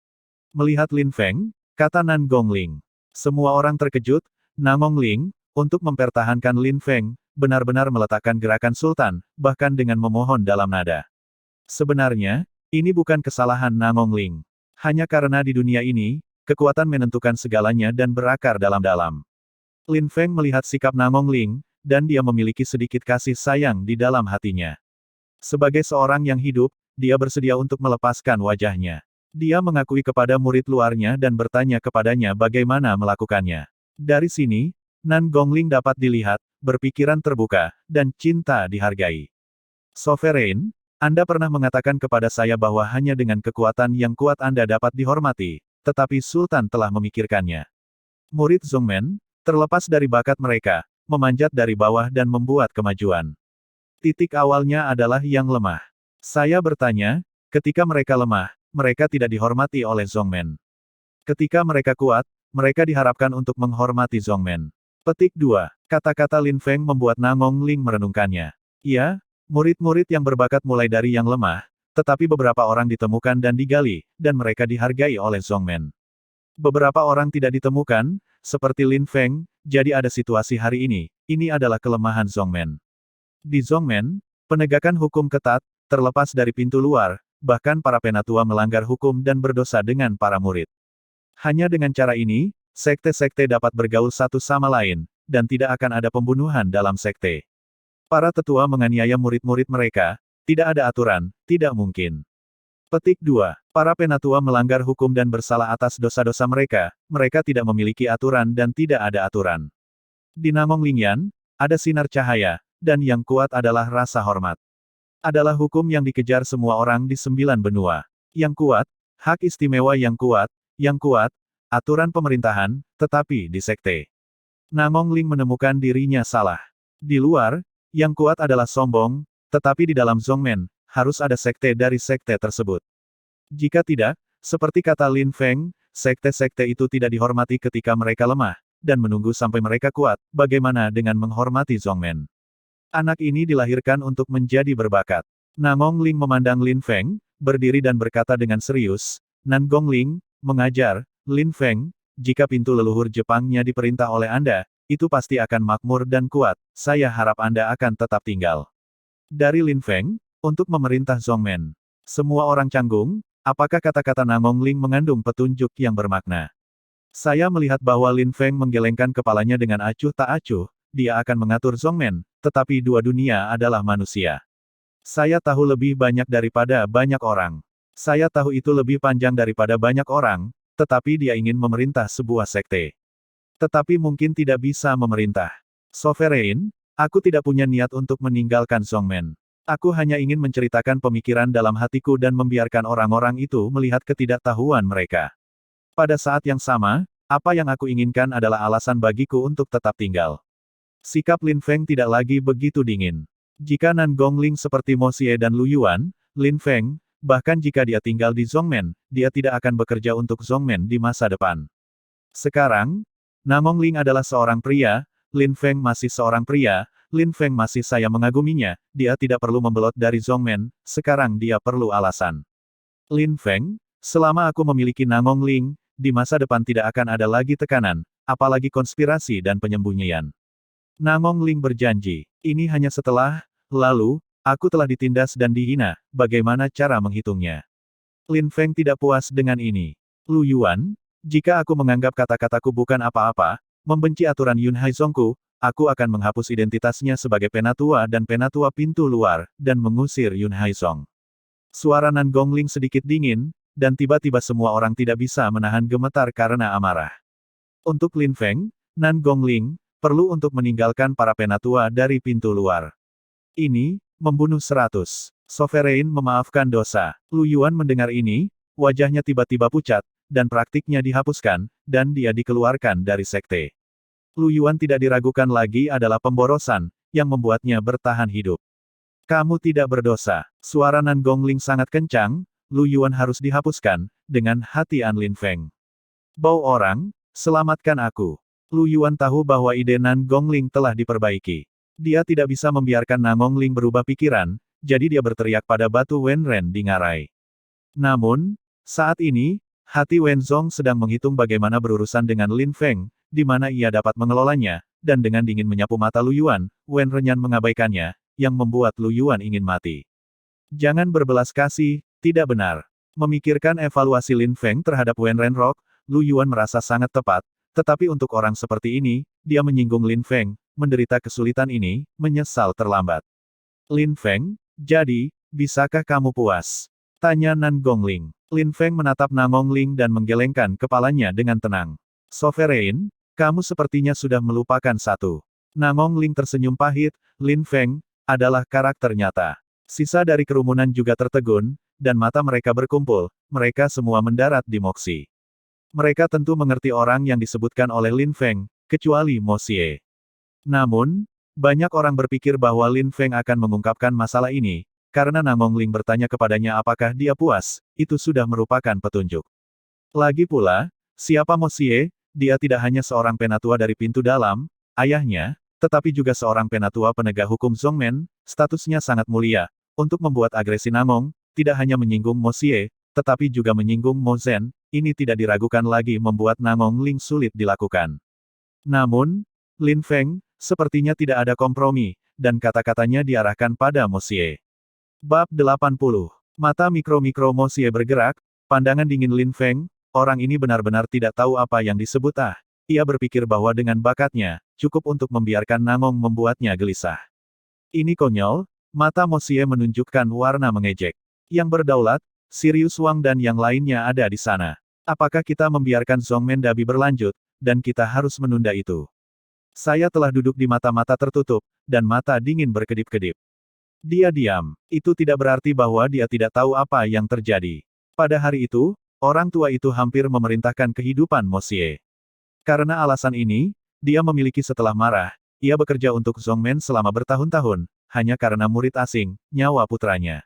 Melihat Lin Feng, kata Nan Gongling. Semua orang terkejut, Namong Ling, untuk mempertahankan Lin Feng, benar-benar meletakkan gerakan sultan, bahkan dengan memohon dalam nada. Sebenarnya, ini bukan kesalahan Namong Ling. Hanya karena di dunia ini, kekuatan menentukan segalanya dan berakar dalam-dalam. Lin Feng melihat sikap Namong Ling, dan dia memiliki sedikit kasih sayang di dalam hatinya. Sebagai seorang yang hidup, dia bersedia untuk melepaskan wajahnya. Dia mengakui kepada murid luarnya dan bertanya kepadanya bagaimana melakukannya. Dari sini, Nan Gongling dapat dilihat, berpikiran terbuka, dan cinta dihargai. Sovereign, Anda pernah mengatakan kepada saya bahwa hanya dengan kekuatan yang kuat Anda dapat dihormati, tetapi Sultan telah memikirkannya. Murid Zongmen, terlepas dari bakat mereka, memanjat dari bawah dan membuat kemajuan. Titik awalnya adalah yang lemah. Saya bertanya, ketika mereka lemah, mereka tidak dihormati oleh Zongmen. Ketika mereka kuat, mereka diharapkan untuk menghormati Zongmen. Petik 2. Kata-kata Lin Feng membuat Namong Ling merenungkannya. Ya, murid-murid yang berbakat mulai dari yang lemah, tetapi beberapa orang ditemukan dan digali, dan mereka dihargai oleh Zongmen. Beberapa orang tidak ditemukan, seperti Lin Feng, jadi ada situasi hari ini adalah kelemahan Zongmen. Di Zongmen, penegakan hukum ketat, terlepas dari pintu luar, bahkan para penatua melanggar hukum dan berdosa dengan para murid. Hanya dengan cara ini, sekte-sekte dapat bergaul satu sama lain, dan tidak akan ada pembunuhan dalam sekte. Para tetua menganiaya murid-murid mereka, tidak ada aturan, tidak mungkin. Petik 2. Para penatua melanggar hukum dan bersalah atas dosa-dosa mereka, mereka tidak memiliki aturan dan tidak ada aturan. Di Namong Lingyan, ada sinar cahaya, dan yang kuat adalah rasa hormat. Adalah hukum yang dikejar semua orang di 9 benua. Yang kuat, hak istimewa yang kuat, aturan pemerintahan, tetapi di sekte. Namong Ling menemukan dirinya salah. Di luar, yang kuat adalah sombong, tetapi di dalam Zongmen, harus ada sekte dari sekte tersebut. Jika tidak, seperti kata Lin Feng, sekte-sekte itu tidak dihormati ketika mereka lemah, dan menunggu sampai mereka kuat, bagaimana dengan menghormati Zongmen? Anak ini dilahirkan untuk menjadi berbakat. Namong Ling memandang Lin Feng, berdiri dan berkata dengan serius, Nan Gongling, mengajar, Lin Feng, jika pintu leluhur Jepangnya diperintah oleh Anda, itu pasti akan makmur dan kuat, saya harap Anda akan tetap tinggal. Dari Lin Feng, untuk memerintah Zongmen. Semua orang canggung, apakah kata-kata Namong Ling mengandung petunjuk yang bermakna? Saya melihat bahwa Lin Feng menggelengkan kepalanya dengan acuh tak acuh, dia akan mengatur Zongmen, tetapi dua dunia adalah manusia. Saya tahu lebih banyak daripada banyak orang. Saya tahu itu lebih panjang daripada banyak orang, tetapi dia ingin memerintah sebuah sekte. Tetapi mungkin tidak bisa memerintah. Sovereign, aku tidak punya niat untuk meninggalkan Zongmen. Aku hanya ingin menceritakan pemikiran dalam hatiku dan membiarkan orang-orang itu melihat ketidaktahuan mereka. Pada saat yang sama, apa yang aku inginkan adalah alasan bagiku untuk tetap tinggal. Sikap Lin Feng tidak lagi begitu dingin. Jika Nan Gongling seperti Mo Xie dan Lu Yuan, Lin Feng, bahkan jika dia tinggal di Zongmen, dia tidak akan bekerja untuk Zongmen di masa depan. Sekarang, Namong Ling adalah seorang pria, Lin Feng masih seorang pria, Lin Feng masih saya mengaguminya, dia tidak perlu membelot dari Zhongmen, sekarang dia perlu alasan. Lin Feng, selama aku memiliki Namong Ling, di masa depan tidak akan ada lagi tekanan, apalagi konspirasi dan penyembunyian. Namong Ling berjanji, ini hanya setelah, lalu, aku telah ditindas dan dihina, bagaimana cara menghitungnya? Lin Feng tidak puas dengan ini. Lu Yuan, jika aku menganggap kata-kataku bukan apa-apa, membenci aturan Yun Haizongku, aku akan menghapus identitasnya sebagai penatua dan penatua pintu luar, dan mengusir Yun Haizong. Suara Nan Gongling sedikit dingin, dan tiba-tiba semua orang tidak bisa menahan gemetar karena amarah. Untuk Lin Feng, Nan Gongling, perlu untuk meninggalkan para penatua dari pintu luar. Ini, membunuh 100. Sovereign memaafkan dosa. Lu Yuan mendengar ini, wajahnya tiba-tiba pucat, dan praktiknya dihapuskan, dan dia dikeluarkan dari sekte. Lu Yuan tidak diragukan lagi adalah pemborosan, yang membuatnya bertahan hidup. Kamu tidak berdosa. Suara Nan Gongling sangat kencang, Lu Yuan harus dihapuskan, dengan hati An Lin Feng. Bau orang, selamatkan aku. Lu Yuan tahu bahwa ide Nan Gongling telah diperbaiki. Dia tidak bisa membiarkan Namong Ling berubah pikiran, jadi dia berteriak pada batu Wenren di ngarai. Namun, saat ini, hati Wenzong sedang menghitung bagaimana berurusan dengan Lin Feng, di mana ia dapat mengelolanya, dan dengan dingin menyapu mata Lu Yuan, Wen Renyan mengabaikannya, yang membuat Lu Yuan ingin mati. Jangan berbelas kasih, tidak benar. Memikirkan evaluasi Lin Feng terhadap Wen Renrok, Lu Yuan merasa sangat tepat, tetapi untuk orang seperti ini, dia menyinggung Lin Feng, menderita kesulitan ini, menyesal terlambat. Lin Feng, jadi, bisakah kamu puas? Tanya Nan Gongling. Lin Feng menatap Namong Ling dan menggelengkan kepalanya dengan tenang. Sovereign, kamu sepertinya sudah melupakan satu. Namong Ling tersenyum pahit, Lin Feng, adalah karakter nyata. Sisa dari kerumunan juga tertegun, dan mata mereka berkumpul, mereka semua mendarat di Moxi. Mereka tentu mengerti orang yang disebutkan oleh Lin Feng, kecuali Mo Xie. Namun, banyak orang berpikir bahwa Lin Feng akan mengungkapkan masalah ini, karena Namong Ling bertanya kepadanya apakah dia puas, itu sudah merupakan petunjuk. Lagi pula, siapa Mo Xie, dia tidak hanya seorang penatua dari pintu dalam, ayahnya, tetapi juga seorang penatua penegak hukum Zhongmen, statusnya sangat mulia. Untuk membuat agresi Namong, tidak hanya menyinggung Mo Xie, tetapi juga menyinggung Mo Zhen, ini tidak diragukan lagi membuat Namong Ling sulit dilakukan. Namun, Lin Feng, sepertinya tidak ada kompromi, dan kata-katanya diarahkan pada Mo Xie. Bab 80. Mata mikro-mikro Mo Xie bergerak, pandangan dingin Lin Feng, orang ini benar-benar tidak tahu apa yang disebut ah. Ia berpikir bahwa dengan bakatnya, cukup untuk membiarkan Namong membuatnya gelisah. Ini konyol, mata Mo Xie menunjukkan warna mengejek. Yang berdaulat, Sirius Wang dan yang lainnya ada di sana. Apakah kita membiarkan Zhongmen Dabi berlanjut, dan kita harus menunda itu? Saya telah duduk di mata-mata tertutup, dan mata dingin berkedip-kedip. Dia diam. Itu tidak berarti bahwa dia tidak tahu apa yang terjadi. Pada hari itu, orang tua itu hampir memerintahkan kehidupan Mo Xie. Karena alasan ini, dia memiliki setelah marah, ia bekerja untuk Zhongmen selama bertahun-tahun, hanya karena murid asing, nyawa putranya.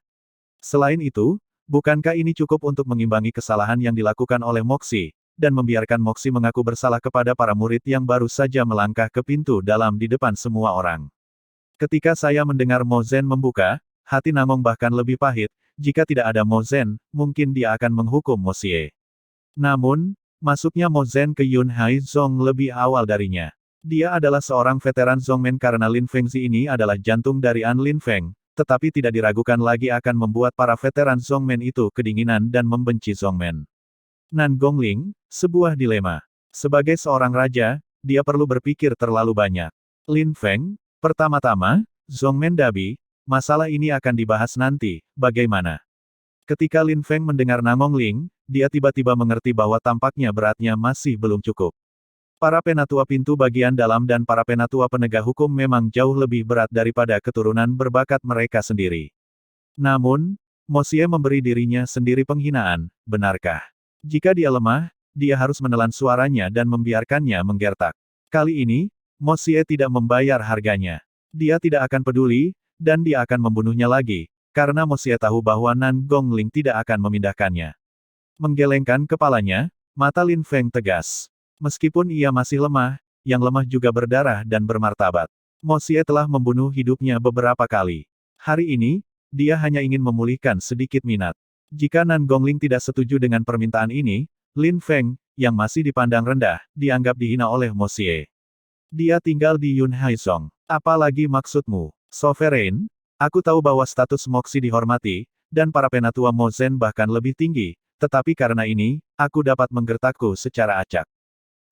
Selain itu, bukankah ini cukup untuk mengimbangi kesalahan yang dilakukan oleh Moxi, dan membiarkan Moxi mengaku bersalah kepada para murid yang baru saja melangkah ke pintu dalam di depan semua orang? Ketika saya mendengar Mo Zhen membuka, hati Namong bahkan lebih pahit, jika tidak ada Mo Zhen, mungkin dia akan menghukum Mo Xie. Namun, masuknya Mo Zhen ke Yun Haizong lebih awal darinya. Dia adalah seorang veteran Zhongmen karena Lin Fengzi ini adalah jantung dari An Lin Feng, tetapi tidak diragukan lagi akan membuat para veteran Zhongmen itu kedinginan dan membenci Zhongmen. Nan Gongling, sebuah dilema. Sebagai seorang raja, dia perlu berpikir terlalu banyak. Lin Feng, pertama-tama, Zhongmen Dabi, masalah ini akan dibahas nanti, bagaimana? Ketika Lin Feng mendengar Namong Ling, dia tiba-tiba mengerti bahwa tampaknya beratnya masih belum cukup. Para penatua pintu bagian dalam dan para penatua penegak hukum memang jauh lebih berat daripada keturunan berbakat mereka sendiri. Namun, Mo Xie memberi dirinya sendiri penghinaan, benarkah? Jika dia lemah, dia harus menelan suaranya dan membiarkannya menggertak. Kali ini, Mo Xie tidak membayar harganya. Dia tidak akan peduli, dan dia akan membunuhnya lagi, karena Mo Xie tahu bahwa Nan Gongling tidak akan memindahkannya. Menggelengkan kepalanya, mata Lin Feng tegas. Meskipun ia masih lemah, yang lemah juga berdarah dan bermartabat. Mo Xie telah membunuh hidupnya beberapa kali. Hari ini, dia hanya ingin memulihkan sedikit minat. Jika Nan Gongling tidak setuju dengan permintaan ini, Lin Feng, yang masih dipandang rendah, dianggap dihina oleh Mo Xie. Dia tinggal di Yun Haizong. Apalagi maksudmu? Sovereign? Aku tahu bahwa status Moxie dihormati, dan para penatua Mo Zhen bahkan lebih tinggi, tetapi karena ini, aku dapat menggertakku secara acak.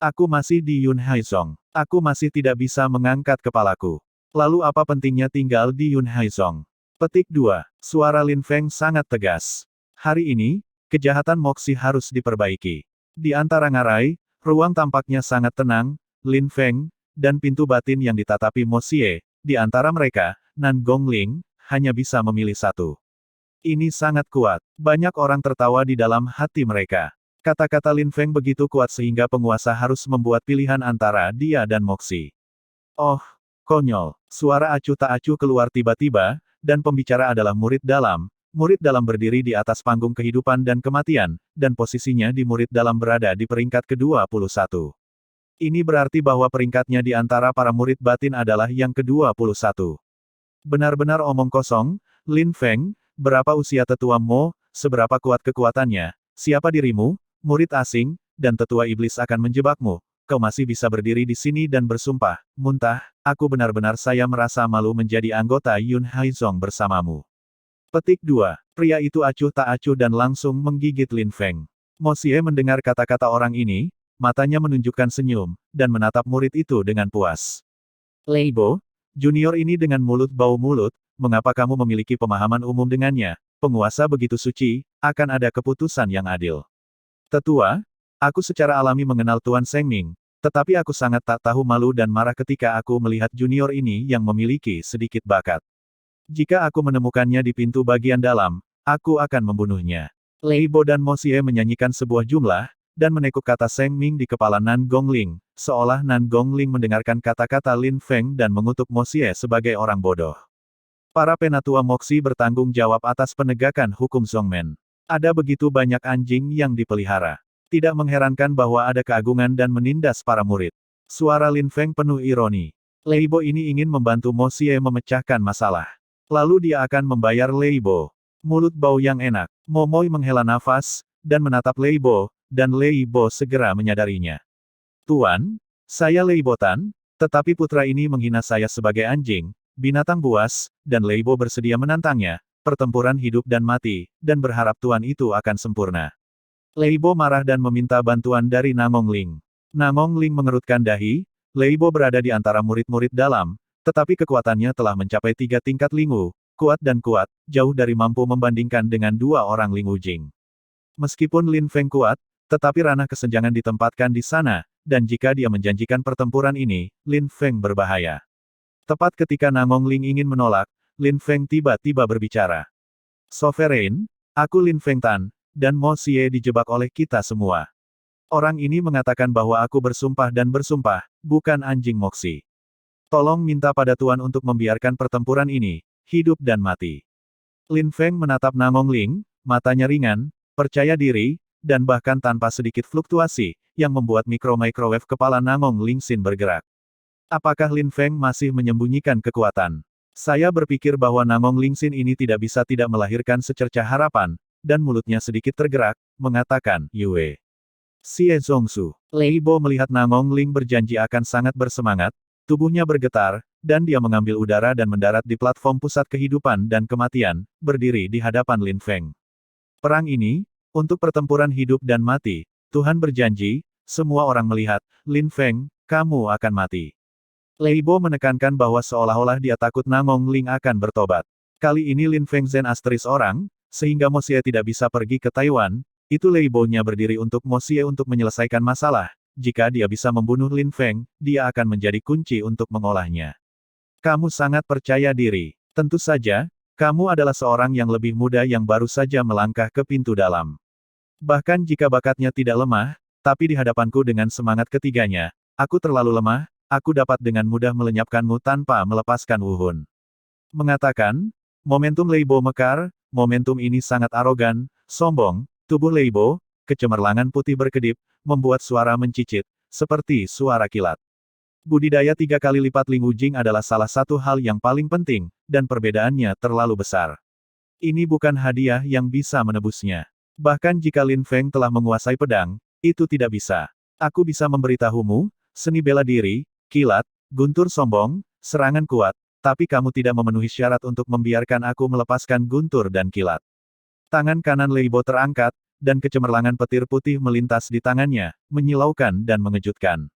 Aku masih di Yun Haizong. Aku masih tidak bisa mengangkat kepalaku. Lalu apa pentingnya tinggal di Yun Haizong? Petik 2. Suara Lin Feng sangat tegas. Hari ini, kejahatan Moxie harus diperbaiki. Di antara ngarai, ruang tampaknya sangat tenang, Lin Feng, dan pintu batin yang ditatapi Mo Xie. Di antara mereka, Nan Gongling, hanya bisa memilih satu. Ini sangat kuat. Banyak orang tertawa di dalam hati mereka. Kata-kata Lin Feng begitu kuat sehingga penguasa harus membuat pilihan antara dia dan Moxie. Oh, konyol. Suara acuh tak acuh keluar tiba-tiba, dan pembicara adalah murid dalam. Murid dalam berdiri di atas panggung kehidupan dan kematian, dan posisinya di murid dalam berada di peringkat ke-21. Ini berarti bahwa peringkatnya di antara para murid batin adalah yang ke-21. Benar-benar omong kosong, Lin Feng, berapa usia tetua Mo, seberapa kuat kekuatannya, siapa dirimu? Murid asing, dan tetua iblis akan menjebakmu. Kau masih bisa berdiri di sini dan bersumpah, muntah, aku benar-benar saya merasa malu menjadi anggota Yun Haizong bersamamu. Petik 2. Pria itu acuh tak acuh dan langsung menggigit Lin Feng. Mo Xie mendengar kata-kata orang ini, matanya menunjukkan senyum, dan menatap murid itu dengan puas. Leibo, junior ini dengan mulut bau mulut, mengapa kamu memiliki pemahaman umum dengannya? Penguasa begitu suci, akan ada keputusan yang adil. Tetua, aku secara alami mengenal Tuan Sengming, tetapi aku sangat tak tahu malu dan marah ketika aku melihat junior ini yang memiliki sedikit bakat. Jika aku menemukannya di pintu bagian dalam, aku akan membunuhnya. Leibo dan Mo Xie menyanyikan sebuah jumlah, dan menekuk kata Sengming di kepala Nan Gongling, seolah Nan Gongling mendengarkan kata-kata Lin Feng dan mengutuk Mo Xie sebagai orang bodoh. Para penatua Moxie bertanggung jawab atas penegakan hukum Zongmen. Ada begitu banyak anjing yang dipelihara. Tidak mengherankan bahwa ada keagungan dan menindas para murid. Suara Lin Feng penuh ironi. Leibo ini ingin membantu Mo Xie memecahkan masalah. Lalu dia akan membayar Leibo. Mulut bau yang enak. Momoi menghela nafas, dan menatap Leibo, dan Leibo segera menyadarinya. Tuan, saya Leibo Tan, tetapi putra ini menghina saya sebagai anjing, binatang buas, dan Leibo bersedia menantangnya. Pertempuran hidup dan mati, dan berharap Tuan itu akan sempurna. Leibo marah dan meminta bantuan dari Nangong Ling. Nangong Ling mengerutkan dahi, Leibo berada di antara murid-murid dalam, tetapi kekuatannya telah mencapai 3 tingkat Lingu, kuat dan kuat, jauh dari mampu membandingkan dengan 2 orang Lingu Jing. Meskipun Lin Feng kuat, tetapi ranah kesenjangan ditempatkan di sana, dan jika dia menjanjikan pertempuran ini, Lin Feng berbahaya. Tepat ketika Nangong Ling ingin menolak, Lin Feng tiba-tiba berbicara. Sovereign, aku Lin Feng Tan, dan Mo Xie dijebak oleh kita semua. Orang ini mengatakan bahwa aku bersumpah dan bersumpah, bukan anjing Moxie. Tolong minta pada Tuan untuk membiarkan pertempuran ini, hidup dan mati. Lin Feng menatap Nangong Ling, matanya ringan, percaya diri, dan bahkan tanpa sedikit fluktuasi, yang membuat mikro-microwave kepala Nangong Ling Xin bergerak. Apakah Lin Feng masih menyembunyikan kekuatan? Saya berpikir bahwa Nangong Ling Xin ini tidak bisa tidak melahirkan secercah harapan, dan mulutnya sedikit tergerak, mengatakan, Yue. Xie Zongsu. Leibo melihat Nangong Ling berjanji akan sangat bersemangat, tubuhnya bergetar, dan dia mengambil udara dan mendarat di platform pusat kehidupan dan kematian, berdiri di hadapan Lin Feng. Perang ini, untuk pertempuran hidup dan mati, Tuhan berjanji, semua orang melihat, Lin Feng, kamu akan mati. Leibo menekankan bahwa seolah-olah dia takut Nangong Ling akan bertobat. Kali ini Lin Feng Zen asteris orang, sehingga Mo Xie tidak bisa pergi ke Taiwan, itu Leibo-nya berdiri untuk Mo Xie untuk menyelesaikan masalah. Jika dia bisa membunuh Lin Feng, dia akan menjadi kunci untuk mengolahnya. Kamu sangat percaya diri. Tentu saja, kamu adalah seorang yang lebih muda yang baru saja melangkah ke pintu dalam. Bahkan jika bakatnya tidak lemah, tapi di hadapanku dengan semangat ketiganya, aku terlalu lemah, aku dapat dengan mudah melenyapkanmu tanpa melepaskan Wuhun. Mengatakan, momentum Leibo mekar, momentum ini sangat arogan, sombong, tubuh Leibo, kecemerlangan putih berkedip, membuat suara mencicit, seperti suara kilat. Budidaya 3 kali lipat Ling Wujing adalah salah satu hal yang paling penting, dan perbedaannya terlalu besar. Ini bukan hadiah yang bisa menebusnya. Bahkan jika Lin Feng telah menguasai pedang, itu tidak bisa. Aku bisa memberitahumu, seni bela diri, kilat, guntur sombong, serangan kuat, tapi kamu tidak memenuhi syarat untuk membiarkan aku melepaskan guntur dan kilat. Tangan kanan Leibo terangkat, dan kecemerlangan petir putih melintas di tangannya, menyilaukan dan mengejutkan.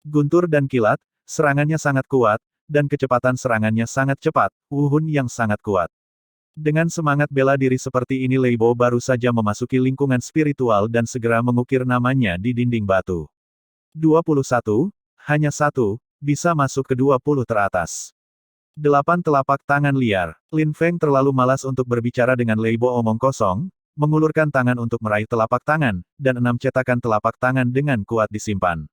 Guntur dan kilat, serangannya sangat kuat, dan kecepatan serangannya sangat cepat, wuhun yang sangat kuat. Dengan semangat bela diri seperti ini Leibo baru saja memasuki lingkungan spiritual dan segera mengukir namanya di dinding batu. 21, hanya satu, bisa masuk ke 20 teratas. 8 telapak tangan liar. Lin Feng terlalu malas untuk berbicara dengan Leibo omong kosong, mengulurkan tangan untuk meraih telapak tangan, dan 6 cetakan telapak tangan dengan kuat disimpan.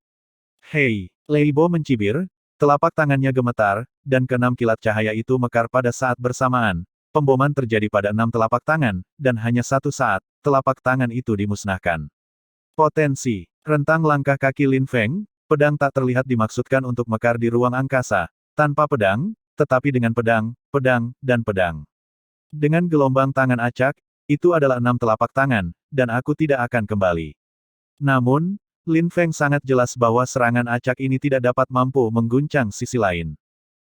Hei, Leibo mencibir, telapak tangannya gemetar, dan ke-6 kilat cahaya itu mekar pada saat bersamaan. Pemboman terjadi pada 6 telapak tangan, dan hanya satu saat, telapak tangan itu dimusnahkan. Potensi. Rentang langkah kaki Lin Feng, pedang tak terlihat dimaksudkan untuk mekar di ruang angkasa, tanpa pedang, tetapi dengan pedang, pedang, dan pedang. Dengan gelombang tangan acak, itu adalah 6 telapak tangan, dan aku tidak akan kembali. Namun, Lin Feng sangat jelas bahwa serangan acak ini tidak dapat mampu mengguncang sisi lain.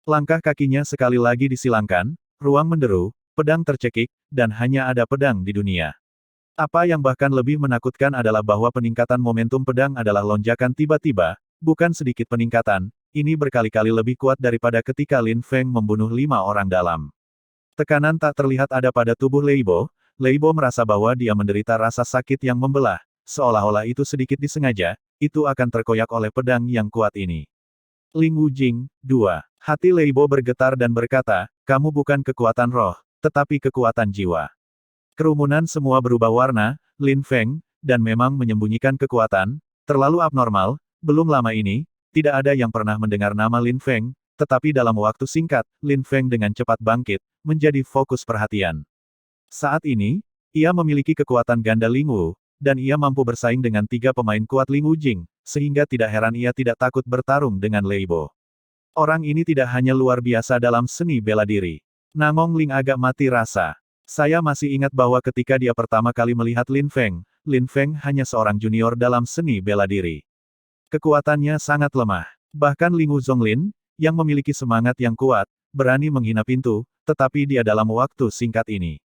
Langkah kakinya sekali lagi disilangkan, ruang menderu, pedang tercekik, dan hanya ada pedang di dunia. Apa yang bahkan lebih menakutkan adalah bahwa peningkatan momentum pedang adalah lonjakan tiba-tiba, bukan sedikit peningkatan, ini berkali-kali lebih kuat daripada ketika Lin Feng membunuh 5 orang dalam. Tekanan tak terlihat ada pada tubuh Leibo, Leibo merasa bahwa dia menderita rasa sakit yang membelah, seolah-olah itu sedikit disengaja, itu akan terkoyak oleh pedang yang kuat ini. Ling Wujing, 2. Hati Leibo bergetar dan berkata, kamu bukan kekuatan roh, tetapi kekuatan jiwa. Kerumunan semua berubah warna, Lin Feng, dan memang menyembunyikan kekuatan, terlalu abnormal, belum lama ini, tidak ada yang pernah mendengar nama Lin Feng, tetapi dalam waktu singkat, Lin Feng dengan cepat bangkit, menjadi fokus perhatian. Saat ini, ia memiliki kekuatan ganda Ling Wu, dan ia mampu bersaing dengan 3 pemain kuat Ling Wujing, sehingga tidak heran ia tidak takut bertarung dengan Leibo. Orang ini tidak hanya luar biasa dalam seni bela diri. Nangong Ling agak mati rasa. Saya masih ingat bahwa ketika dia pertama kali melihat Lin Feng hanya seorang junior dalam seni bela diri. Kekuatannya sangat lemah. Bahkan Ling Wuzonglin, yang memiliki semangat yang kuat, berani menghina pintu, tetapi dia dalam waktu singkat ini.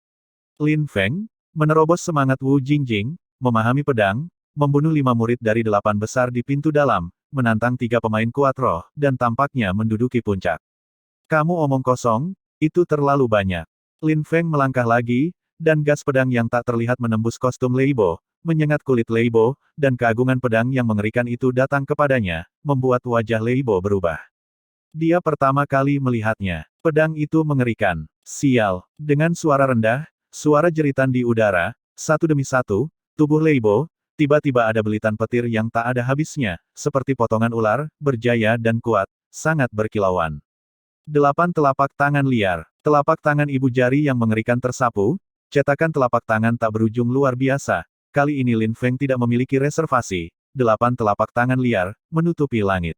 Lin Feng, menerobos semangat Wu Jingjing, memahami pedang, membunuh 5 murid dari 8 besar di pintu dalam, menantang 3 pemain kuat roh, dan tampaknya menduduki puncak. Kamu omong kosong, itu terlalu banyak. Lin Feng melangkah lagi, dan gas pedang yang tak terlihat menembus kostum Leibo, menyengat kulit Leibo, dan keagungan pedang yang mengerikan itu datang kepadanya, membuat wajah Leibo berubah. Dia pertama kali melihatnya. Pedang itu mengerikan. Sial. Dengan suara rendah, suara jeritan di udara, satu demi satu, tubuh Leibo, tiba-tiba ada belitan petir yang tak ada habisnya, seperti potongan ular, berjaya dan kuat, sangat berkilauan. 8 telapak tangan liar. Telapak tangan ibu jari yang mengerikan tersapu, cetakan telapak tangan tak berujung luar biasa. Kali ini Lin Feng tidak memiliki reservasi, 8 telapak tangan liar, menutupi langit.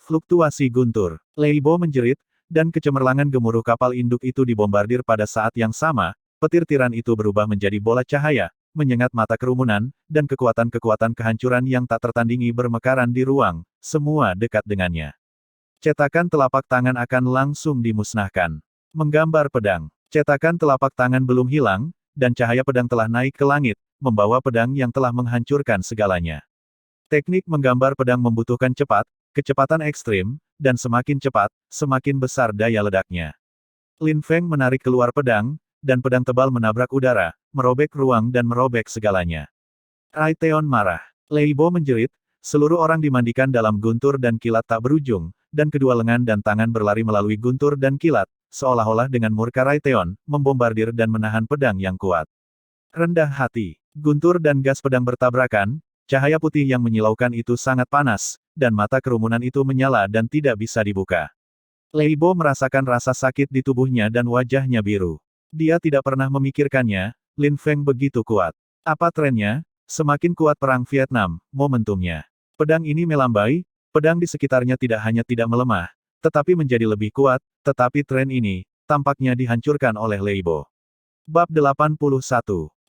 Fluktuasi guntur. Leibo menjerit, dan kecemerlangan gemuruh kapal induk itu dibombardir pada saat yang sama, petir tiran itu berubah menjadi bola cahaya, menyengat mata kerumunan, dan kekuatan-kekuatan kehancuran yang tak tertandingi bermekaran di ruang, semua dekat dengannya. Cetakan telapak tangan akan langsung dimusnahkan. Menggambar pedang. Cetakan telapak tangan belum hilang, dan cahaya pedang telah naik ke langit, membawa pedang yang telah menghancurkan segalanya. Teknik menggambar pedang membutuhkan cepat, kecepatan ekstrim, dan semakin cepat, semakin besar daya ledaknya. Lin Feng menarik keluar pedang, dan pedang tebal menabrak udara, merobek ruang dan merobek segalanya. Raiteon marah. Leibo menjerit, seluruh orang dimandikan dalam guntur dan kilat tak berujung, dan kedua lengan dan tangan berlari melalui guntur dan kilat, seolah-olah dengan murka Raiteon, membombardir dan menahan pedang yang kuat. Rendah hati. Guntur dan gas pedang bertabrakan, cahaya putih yang menyilaukan itu sangat panas, dan mata kerumunan itu menyala dan tidak bisa dibuka. Leibo merasakan rasa sakit di tubuhnya dan wajahnya biru. Dia tidak pernah memikirkannya, Lin Feng begitu kuat. Apa trennya? Semakin kuat perang Vietnam, momentumnya. Pedang ini melambai, pedang di sekitarnya tidak hanya tidak melemah, tetapi menjadi lebih kuat, tetapi tren ini, tampaknya dihancurkan oleh Leibo. Bab 81.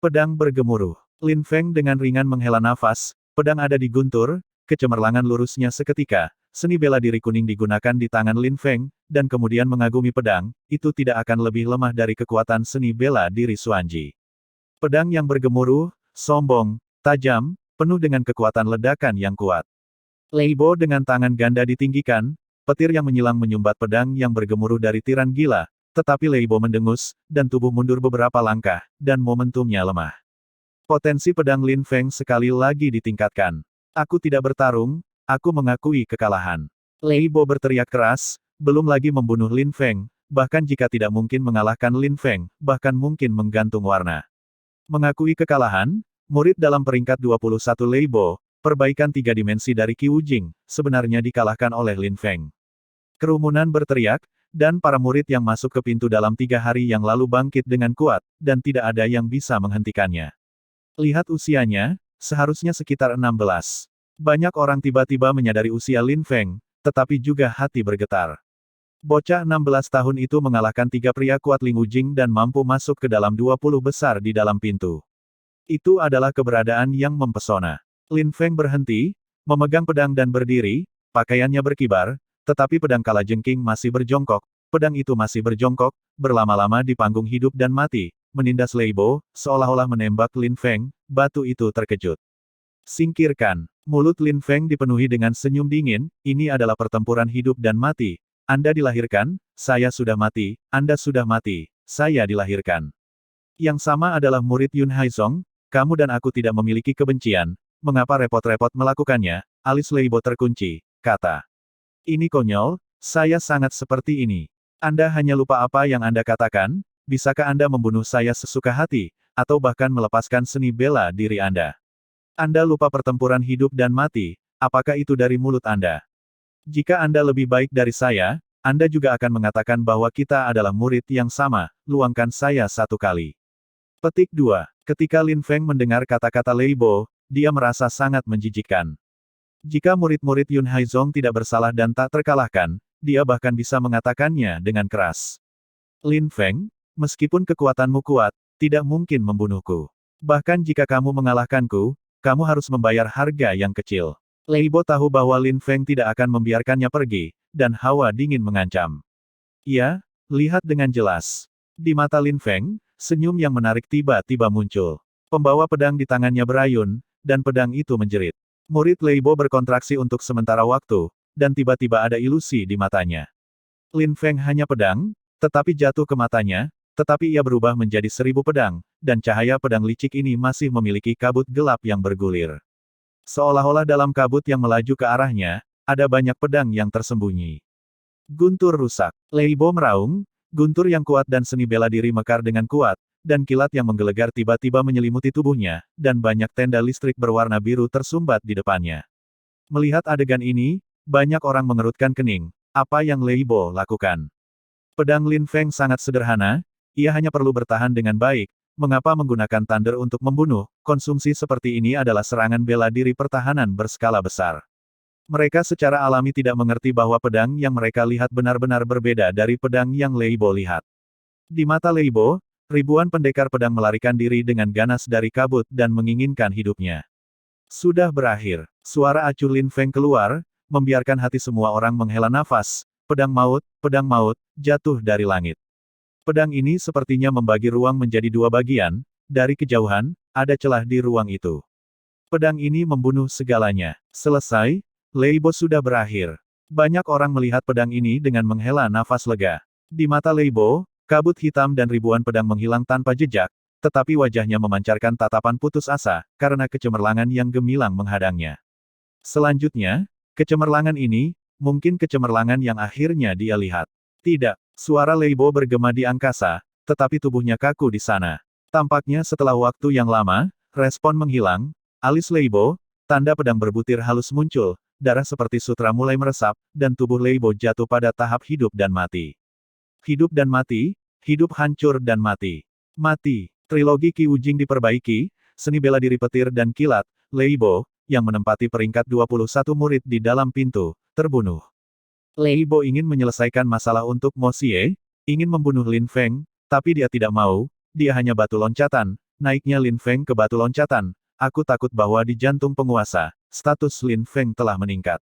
Pedang bergemuruh. Lin Feng dengan ringan menghela nafas, pedang ada di guntur, kecemerlangan lurusnya seketika, seni bela diri kuning digunakan di tangan Lin Feng, dan kemudian mengagumi pedang, itu tidak akan lebih lemah dari kekuatan seni bela diri Xuanji. Pedang yang bergemuruh, sombong, tajam, penuh dengan kekuatan ledakan yang kuat. Leibo dengan tangan ganda ditinggikan, petir yang menyilang menyumbat pedang yang bergemuruh dari tiran gila, tetapi Leibo mendengus, dan tubuh mundur beberapa langkah, dan momentumnya lemah. Potensi pedang Lin Feng sekali lagi ditingkatkan. Aku tidak bertarung, aku mengakui kekalahan. Leibo berteriak keras, belum lagi membunuh Lin Feng, bahkan jika tidak mungkin mengalahkan Lin Feng, bahkan mungkin menggantung warna. Mengakui kekalahan, murid dalam peringkat 21 Leibo, perbaikan 3 dimensi dari Qi Wujing, sebenarnya dikalahkan oleh Lin Feng. Kerumunan berteriak, dan para murid yang masuk ke pintu dalam 3 hari yang lalu bangkit dengan kuat, dan tidak ada yang bisa menghentikannya. Lihat usianya, seharusnya sekitar 16. Banyak orang tiba-tiba menyadari usia Lin Feng, tetapi juga hati bergetar. Bocah 16 tahun itu mengalahkan 3 pria kuat Ling Wujing dan mampu masuk ke dalam 20 besar di dalam pintu. Itu adalah keberadaan yang mempesona. Lin Feng berhenti, memegang pedang dan berdiri, pakaiannya berkibar, tetapi pedang kalajengking masih berjongkok, pedang itu masih berjongkok, berlama-lama di panggung hidup dan mati, menindas Leibo, seolah-olah menembak Lin Feng, batu itu terkejut. Singkirkan. Mulut Lin Feng dipenuhi dengan senyum dingin, ini adalah pertempuran hidup dan mati. Anda dilahirkan, saya sudah mati, Anda sudah mati, saya dilahirkan. Yang sama adalah murid Yun Haizong, kamu dan aku tidak memiliki kebencian, mengapa repot-repot melakukannya, alis Leibo terkunci, kata. Ini konyol, saya sangat seperti ini. Anda hanya lupa apa yang Anda katakan, bisakah Anda membunuh saya sesuka hati, atau bahkan melepaskan seni bela diri Anda? Anda lupa pertempuran hidup dan mati, apakah itu dari mulut Anda? Jika Anda lebih baik dari saya, Anda juga akan mengatakan bahwa kita adalah murid yang sama, luangkan saya satu kali. Petik 2. Ketika Lin Feng mendengar kata-kata Leibo, dia merasa sangat menjijikkan. Jika murid-murid Yun Haizong tidak bersalah dan tak terkalahkan, dia bahkan bisa mengatakannya dengan keras. Lin Feng, meskipun kekuatanmu kuat, tidak mungkin membunuhku. Bahkan jika kamu mengalahkanku, kamu harus membayar harga yang kecil. Leibo tahu bahwa Lin Feng tidak akan membiarkannya pergi, dan hawa dingin mengancam. Ia, lihat dengan jelas. Di mata Lin Feng, senyum yang menarik tiba-tiba muncul. Pembawa pedang di tangannya berayun, dan pedang itu menjerit. Murid Leibo berkontraksi untuk sementara waktu, dan tiba-tiba ada ilusi di matanya. Lin Feng hanya pedang, tetapi jatuh ke matanya, tetapi ia berubah menjadi 1000 pedang, dan cahaya pedang licik ini masih memiliki kabut gelap yang bergulir. Seolah-olah dalam kabut yang melaju ke arahnya, ada banyak pedang yang tersembunyi. Guntur rusak. Leibo meraung, guntur yang kuat dan seni bela diri mekar dengan kuat, dan kilat yang menggelegar tiba-tiba menyelimuti tubuhnya, dan banyak tenda listrik berwarna biru tersumbat di depannya. Melihat adegan ini, banyak orang mengerutkan kening. Apa yang Leibo lakukan? Pedang Lin Feng sangat sederhana, ia hanya perlu bertahan dengan baik. Mengapa menggunakan thunder untuk membunuh? Konsumsi seperti ini adalah serangan bela diri pertahanan berskala besar. Mereka secara alami tidak mengerti bahwa pedang yang mereka lihat benar-benar berbeda dari pedang yang Leibo lihat. Di mata Leibo, ribuan pendekar pedang melarikan diri dengan ganas dari kabut dan menginginkan hidupnya. Sudah berakhir. Suara acuh Lin Feng keluar, membiarkan hati semua orang menghela nafas. Pedang maut, jatuh dari langit. Pedang ini sepertinya membagi ruang menjadi 2 bagian, dari kejauhan, ada celah di ruang itu. Pedang ini membunuh segalanya. Selesai, Leibo sudah berakhir. Banyak orang melihat pedang ini dengan menghela nafas lega. Di mata Leibo, kabut hitam dan ribuan pedang menghilang tanpa jejak, tetapi wajahnya memancarkan tatapan putus asa, karena kecemerlangan yang gemilang menghadangnya. Selanjutnya, kecemerlangan ini, mungkin kecemerlangan yang akhirnya dia lihat. Tidak, suara Leibo bergema di angkasa, tetapi tubuhnya kaku di sana. Tampaknya setelah waktu yang lama, respon menghilang, alis Leibo, tanda pedang berbutir halus muncul, darah seperti sutra mulai meresap, dan tubuh Leibo jatuh pada tahap hidup dan mati. Hidup dan mati, hidup hancur dan mati. Mati. Trilogi Qi Wujing diperbaiki, seni bela diri petir dan kilat, Leibo, yang menempati peringkat 21 murid di dalam pintu, terbunuh. Lei Bo ingin menyelesaikan masalah untuk Mo Xie, ingin membunuh Lin Feng, tapi dia tidak mau, dia hanya batu loncatan, naiknya Lin Feng ke batu loncatan. Aku takut bahwa di jantung penguasa, status Lin Feng telah meningkat.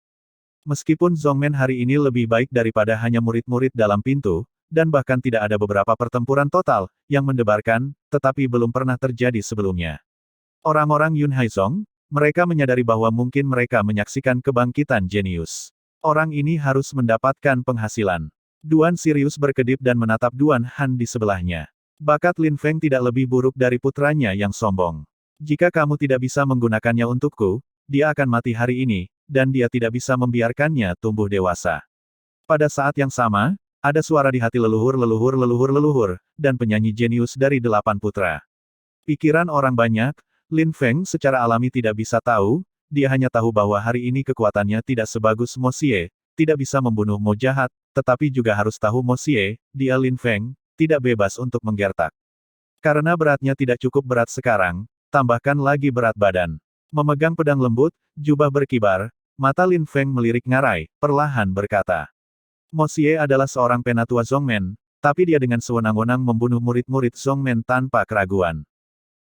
Meskipun Zhongmen hari ini lebih baik daripada hanya murid-murid dalam pintu, dan bahkan tidak ada beberapa pertempuran total, yang mendebarkan, tetapi belum pernah terjadi sebelumnya. Orang-orang Yun Haizong, mereka menyadari bahwa mungkin mereka menyaksikan kebangkitan jenius. Orang ini harus mendapatkan penghasilan. Duan Sirius berkedip dan menatap Duan Han di sebelahnya. Bakat Lin Feng tidak lebih buruk dari putranya yang sombong. Jika kamu tidak bisa menggunakannya untukku, dia akan mati hari ini, dan dia tidak bisa membiarkannya tumbuh dewasa. Pada saat yang sama, ada suara di hati leluhur, dan penyanyi jenius dari 8 putra. Pikiran orang banyak, Lin Feng secara alami tidak bisa tahu, dia hanya tahu bahwa hari ini kekuatannya tidak sebagus Mo Xie, tidak bisa membunuh Mo jahat, tetapi juga harus tahu Mo Xie, dia Lin Feng, tidak bebas untuk menggertak. Karena beratnya tidak cukup berat sekarang, tambahkan lagi berat badan. Memegang pedang lembut, jubah berkibar, mata Lin Feng melirik ngarai, perlahan berkata. Mo Xie adalah seorang penatua Zhongmen, tapi dia dengan sewenang-wenang membunuh murid-murid Zhongmen tanpa keraguan.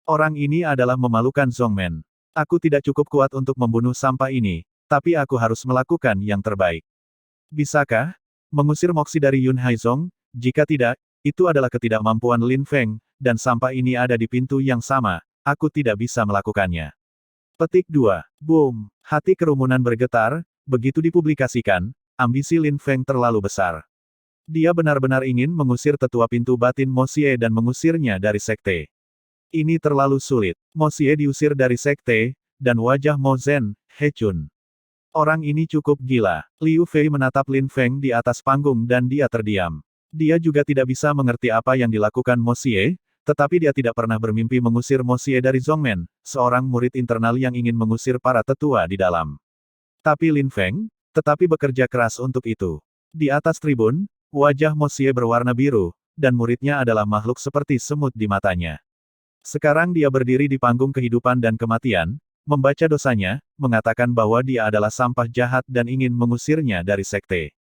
Orang ini adalah memalukan Zhongmen. Aku tidak cukup kuat untuk membunuh sampah ini, tapi aku harus melakukan yang terbaik. Bisakah mengusir Moxi dari Yun Haizong? Jika tidak, itu adalah ketidakmampuan Lin Feng, dan sampah ini ada di pintu yang sama, aku tidak bisa melakukannya. Petik 2. Boom. Hati kerumunan bergetar, begitu dipublikasikan, ambisi Lin Feng terlalu besar. Dia benar-benar ingin mengusir tetua pintu batin Mo Xie dan mengusirnya dari sekte. Ini terlalu sulit. Mo Xie diusir dari sekte, dan wajah Mo Zhen, He Chun. Orang ini cukup gila. Liu Fei menatap Lin Feng di atas panggung dan dia terdiam. Dia juga tidak bisa mengerti apa yang dilakukan Mo Xie, tetapi dia tidak pernah bermimpi mengusir Mo Xie dari Zhongmen, seorang murid internal yang ingin mengusir para tetua di dalam. Tapi Lin Feng, tetapi bekerja keras untuk itu. Di atas tribun, wajah Mo Xie berwarna biru, dan muridnya adalah makhluk seperti semut di matanya. Sekarang dia berdiri di panggung kehidupan dan kematian, membaca dosanya, mengatakan bahwa dia adalah sampah jahat dan ingin mengusirnya dari sekte.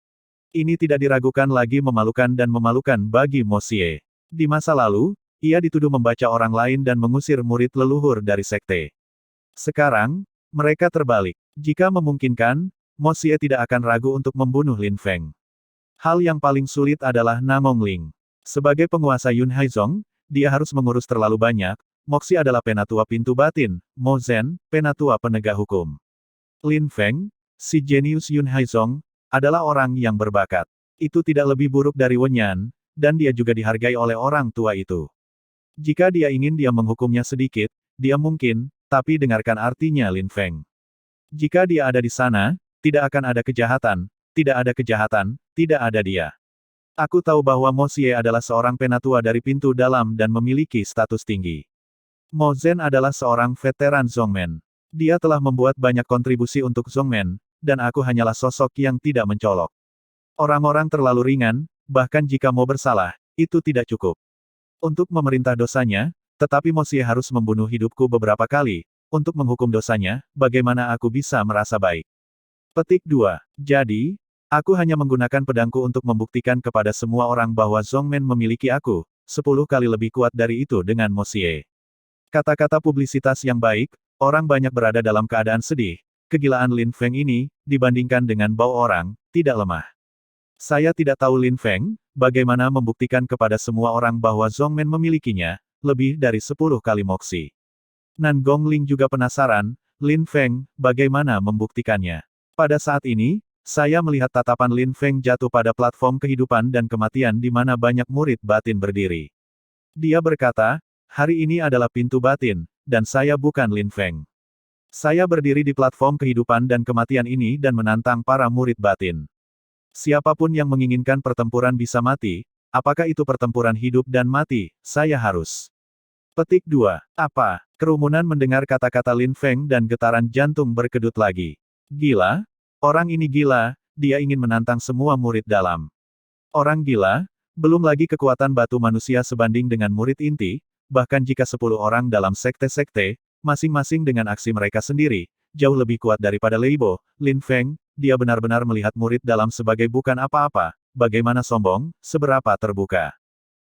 Ini tidak diragukan lagi memalukan bagi Mo Xie. Di masa lalu, ia dituduh membaca orang lain dan mengusir murid leluhur dari sekte. Sekarang, mereka terbalik. Jika memungkinkan, Mo Xie tidak akan ragu untuk membunuh Lin Feng. Hal yang paling sulit adalah Namong Ling. Sebagai penguasa Yun Haizong, dia harus mengurus terlalu banyak. Moxi adalah penatua pintu batin, Mo Zhen, penatua penegak hukum. Lin Feng, si jenius Yun Haizong, adalah orang yang berbakat. Itu tidak lebih buruk dari Wen Yan, dan dia juga dihargai oleh orang tua itu. Jika dia ingin dia menghukumnya sedikit, dia mungkin, tapi dengarkan artinya Lin Feng. Jika dia ada di sana, tidak akan ada kejahatan, tidak ada dia. Aku tahu bahwa Mo Xie adalah seorang penatua dari pintu dalam dan memiliki status tinggi. Mo Zhen adalah seorang veteran Zhongmen. Dia telah membuat banyak kontribusi untuk Zhongmen, dan aku hanyalah sosok yang tidak mencolok. Orang-orang terlalu ringan, bahkan jika Mo bersalah, itu tidak cukup. Untuk memerintah dosanya, tetapi Mo Xie harus membunuh hidupku beberapa kali, untuk menghukum dosanya, bagaimana aku bisa merasa baik? Petik 2. Jadi, aku hanya menggunakan pedangku untuk membuktikan kepada semua orang bahwa Zhongmen memiliki aku, 10 kali lebih kuat dari itu dengan Mo Xie. Kata-kata publisitas yang baik, orang banyak berada dalam keadaan sedih. Kegilaan Lin Feng ini, dibandingkan dengan bau orang, tidak lemah. Saya tidak tahu Lin Feng, bagaimana membuktikan kepada semua orang bahwa Zhongmen memilikinya, lebih dari 10 kali Moxi. Nan Gongling juga penasaran, Lin Feng, bagaimana membuktikannya. Pada saat ini, saya melihat tatapan Lin Feng jatuh pada platform kehidupan dan kematian di mana banyak murid batin berdiri. Dia berkata, hari ini adalah pintu batin, dan saya bukan Lin Feng. Saya berdiri di platform kehidupan dan kematian ini dan menantang para murid batin. Siapapun yang menginginkan pertempuran bisa mati, apakah itu pertempuran hidup dan mati, saya harus. Petik 2. Apa? Kerumunan mendengar kata-kata Lin Feng dan getaran jantung berkedut lagi. Gila? Orang ini gila, dia ingin menantang semua murid dalam. Orang gila? Belum lagi kekuatan batu manusia sebanding dengan murid inti, bahkan jika 10 orang dalam sekte-sekte, masing-masing dengan aksi mereka sendiri, jauh lebih kuat daripada Leibo, Lin Feng, dia benar-benar melihat murid dalam sebagai bukan apa-apa, bagaimana sombong, seberapa terbuka.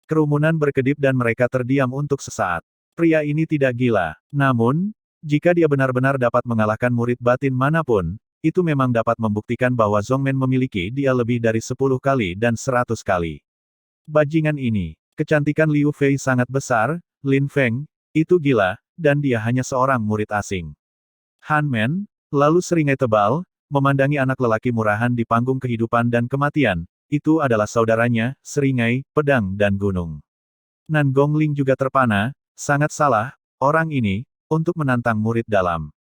Kerumunan berkedip dan mereka terdiam untuk sesaat. Pria ini tidak gila. Namun, jika dia benar-benar dapat mengalahkan murid batin manapun, itu memang dapat membuktikan bahwa Zhongmen memiliki dia lebih dari 10 kali dan 100 kali. Bajingan ini, kecantikan Liu Fei sangat besar, Lin Feng, itu gila, dan dia hanya seorang murid asing. Han Men, lalu seringai tebal, memandangi anak lelaki murahan di panggung kehidupan dan kematian, itu adalah saudaranya, seringai, pedang dan gunung. Nan Gongling juga terpana, sangat salah, orang ini, untuk menantang murid dalam.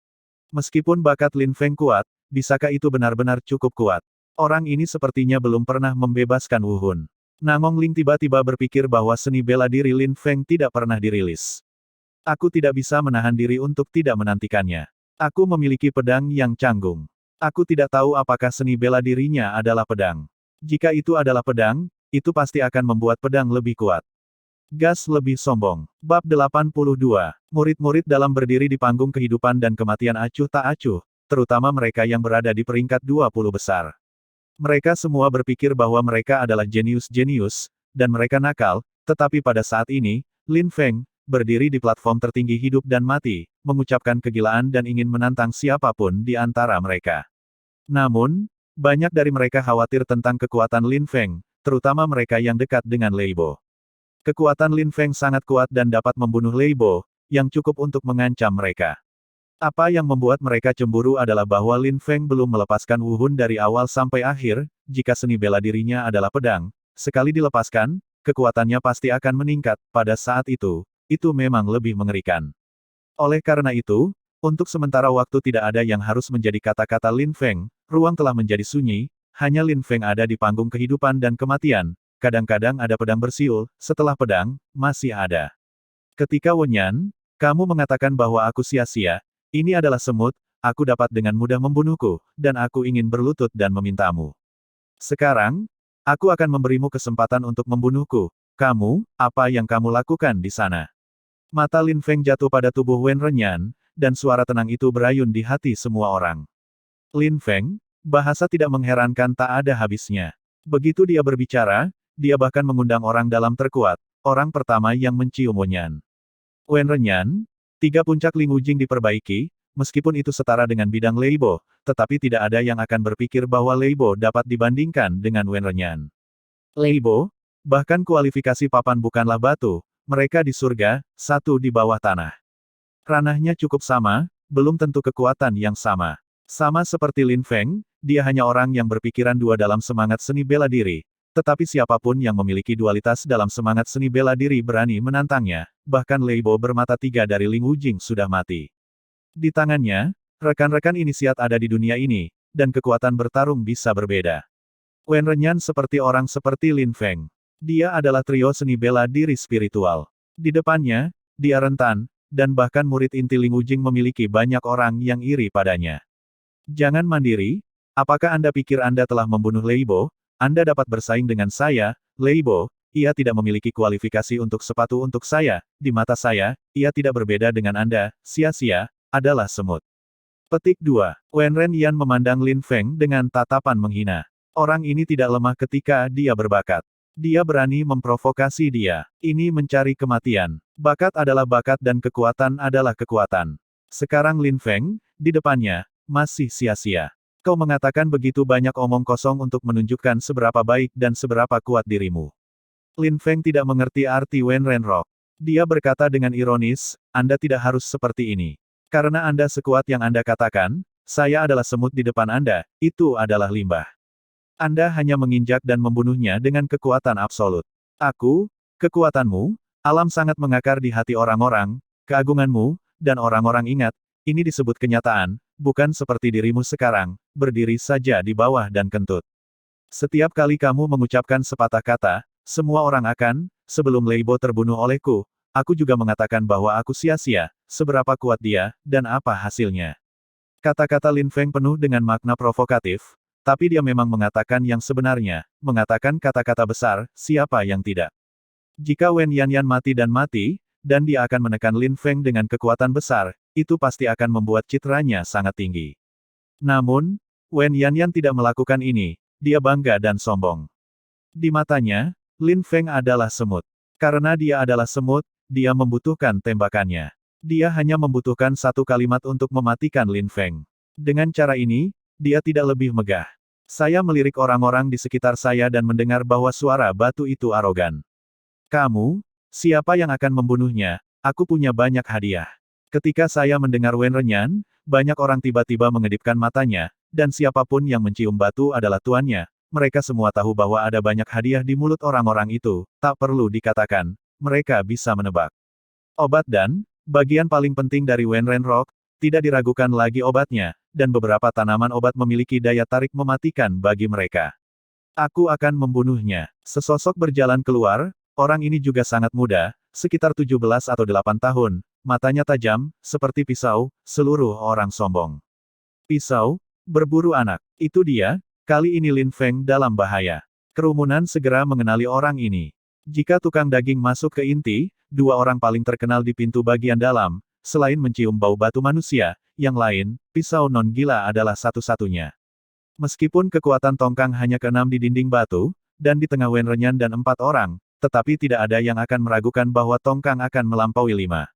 Meskipun bakat Lin Feng kuat, bisakah itu benar-benar cukup kuat? Orang ini sepertinya belum pernah membebaskan Wu Hun. Nangong Ling tiba-tiba berpikir bahwa seni bela diri Lin Feng tidak pernah dirilis. Aku tidak bisa menahan diri untuk tidak menantikannya. Aku memiliki pedang yang canggung. Aku tidak tahu apakah seni bela dirinya adalah pedang. Jika itu adalah pedang, itu pasti akan membuat pedang lebih kuat. Gas lebih sombong. Bab 82. Murid-murid dalam berdiri di panggung kehidupan dan kematian acuh tak acuh, terutama mereka yang berada di peringkat 20 besar. Mereka semua berpikir bahwa mereka adalah jenius-jenius, dan mereka nakal, tetapi pada saat ini, Lin Feng, berdiri di platform tertinggi hidup dan mati, mengucapkan kegilaan dan ingin menantang siapapun di antara mereka. Namun, banyak dari mereka khawatir tentang kekuatan Lin Feng, terutama mereka yang dekat dengan Leibo. Kekuatan Lin Feng sangat kuat dan dapat membunuh Leibo, yang cukup untuk mengancam mereka. Apa yang membuat mereka cemburu adalah bahwa Lin Feng belum melepaskan Wu Hun dari awal sampai akhir, jika seni bela dirinya adalah pedang, sekali dilepaskan, kekuatannya pasti akan meningkat, pada saat itu memang lebih mengerikan. Oleh karena itu, untuk sementara waktu tidak ada yang harus menjadi kata-kata Lin Feng, ruang telah menjadi sunyi, hanya Lin Feng ada di panggung kehidupan dan kematian, kadang-kadang ada pedang bersiul, setelah pedang, masih ada. Ketika Wenyan, kamu mengatakan bahwa aku sia-sia, ini adalah semut, aku dapat dengan mudah membunuhku, dan aku ingin berlutut dan memintamu. Sekarang, aku akan memberimu kesempatan untuk membunuhku. Kamu, apa yang kamu lakukan di sana? Mata Lin Feng jatuh pada tubuh Wen Renyan, dan suara tenang itu berayun di hati semua orang. Lin Feng, bahasa tidak mengherankan tak ada habisnya. Begitu dia berbicara, dia bahkan mengundang orang dalam terkuat, orang pertama yang mencium Wenyan. Wen Renyan, 3 puncak Ling Wujing diperbaiki, meskipun itu setara dengan bidang Leibo, tetapi tidak ada yang akan berpikir bahwa Leibo dapat dibandingkan dengan Wen Renyan. Leibo, bahkan kualifikasi papan bukanlah batu, mereka di surga, satu di bawah tanah. Ranahnya cukup sama, belum tentu kekuatan yang sama. Sama seperti Lin Feng, dia hanya orang yang berpikiran dua dalam semangat seni bela diri, tetapi siapapun yang memiliki dualitas dalam semangat seni bela diri berani menantangnya, bahkan Leibo bermata 3 dari Ling Wujing sudah mati. Di tangannya, rekan-rekan inisiat ada di dunia ini, dan kekuatan bertarung bisa berbeda. Wen Renyan seperti orang seperti Lin Feng. Dia adalah trio seni bela diri spiritual. Di depannya, dia rentan, dan bahkan murid inti Ling Wujing memiliki banyak orang yang iri padanya. Jangan mandiri, apakah Anda pikir Anda telah membunuh Leibo? Anda dapat bersaing dengan saya, Leibo, ia tidak memiliki kualifikasi untuk sepatu untuk saya, di mata saya, ia tidak berbeda dengan Anda, sia-sia, adalah semut. Petik 2. Wen Renyan memandang Lin Feng dengan tatapan menghina. Orang ini tidak lemah ketika dia berbakat. Dia berani memprovokasi dia. Ini mencari kematian. Bakat adalah bakat dan kekuatan adalah kekuatan. Sekarang Lin Feng, di depannya, masih sia-sia. Kau mengatakan begitu banyak omong kosong untuk menunjukkan seberapa baik dan seberapa kuat dirimu. Lin Feng tidak mengerti arti Wen Renrok. Dia berkata dengan ironis, Anda tidak harus seperti ini. Karena Anda sekuat yang Anda katakan, saya adalah semut di depan Anda, itu adalah limbah. Anda hanya menginjak dan membunuhnya dengan kekuatan absolut. Aku, kekuatanmu, alam sangat mengakar di hati orang-orang, keagunganmu, dan orang-orang ingat, ini disebut kenyataan, bukan seperti dirimu sekarang, berdiri saja di bawah dan kentut. Setiap kali kamu mengucapkan sepatah kata, semua orang akan, sebelum Leibo terbunuh olehku, aku juga mengatakan bahwa aku sia-sia, seberapa kuat dia, dan apa hasilnya. Kata-kata Lin Feng penuh dengan makna provokatif, tapi dia memang mengatakan yang sebenarnya, mengatakan kata-kata besar, siapa yang tidak. Jika Wen Yanyan mati dan mati, dan dia akan menekan Lin Feng dengan kekuatan besar, itu pasti akan membuat citranya sangat tinggi. Namun, Wen Yanyan tidak melakukan ini, dia bangga dan sombong. Di matanya, Lin Feng adalah semut. Karena dia adalah semut, dia membutuhkan tembakannya. Dia hanya membutuhkan satu kalimat untuk mematikan Lin Feng. Dengan cara ini, dia tidak lebih megah. Saya melirik orang-orang di sekitar saya dan mendengar bahwa suara batu itu arogan. Kamu? Siapa yang akan membunuhnya? Aku punya banyak hadiah. Ketika saya mendengar Wen Renyan, banyak orang tiba-tiba mengedipkan matanya, dan siapapun yang mencium batu adalah tuannya. Mereka semua tahu bahwa ada banyak hadiah di mulut orang-orang itu, tak perlu dikatakan, mereka bisa menebak. Obat dan, bagian paling penting dari Wen Renrok, tidak diragukan lagi obatnya, dan beberapa tanaman obat memiliki daya tarik mematikan bagi mereka. Aku akan membunuhnya. Sesosok berjalan keluar, orang ini juga sangat muda, sekitar 17 atau 8 tahun, matanya tajam, seperti pisau, seluruh orang sombong. Pisau, berburu anak. Itu dia, kali ini Lin Feng dalam bahaya. Kerumunan segera mengenali orang ini. Jika tukang daging masuk ke inti, dua orang paling terkenal di pintu bagian dalam, selain mencium bau batu manusia, yang lain, pisau non-gila adalah satu-satunya. Meskipun kekuatan tongkang hanya ke-6 di dinding batu, dan di tengah Wen Renyan dan 4 orang, tetapi tidak ada yang akan meragukan bahwa tongkang akan melampaui 5.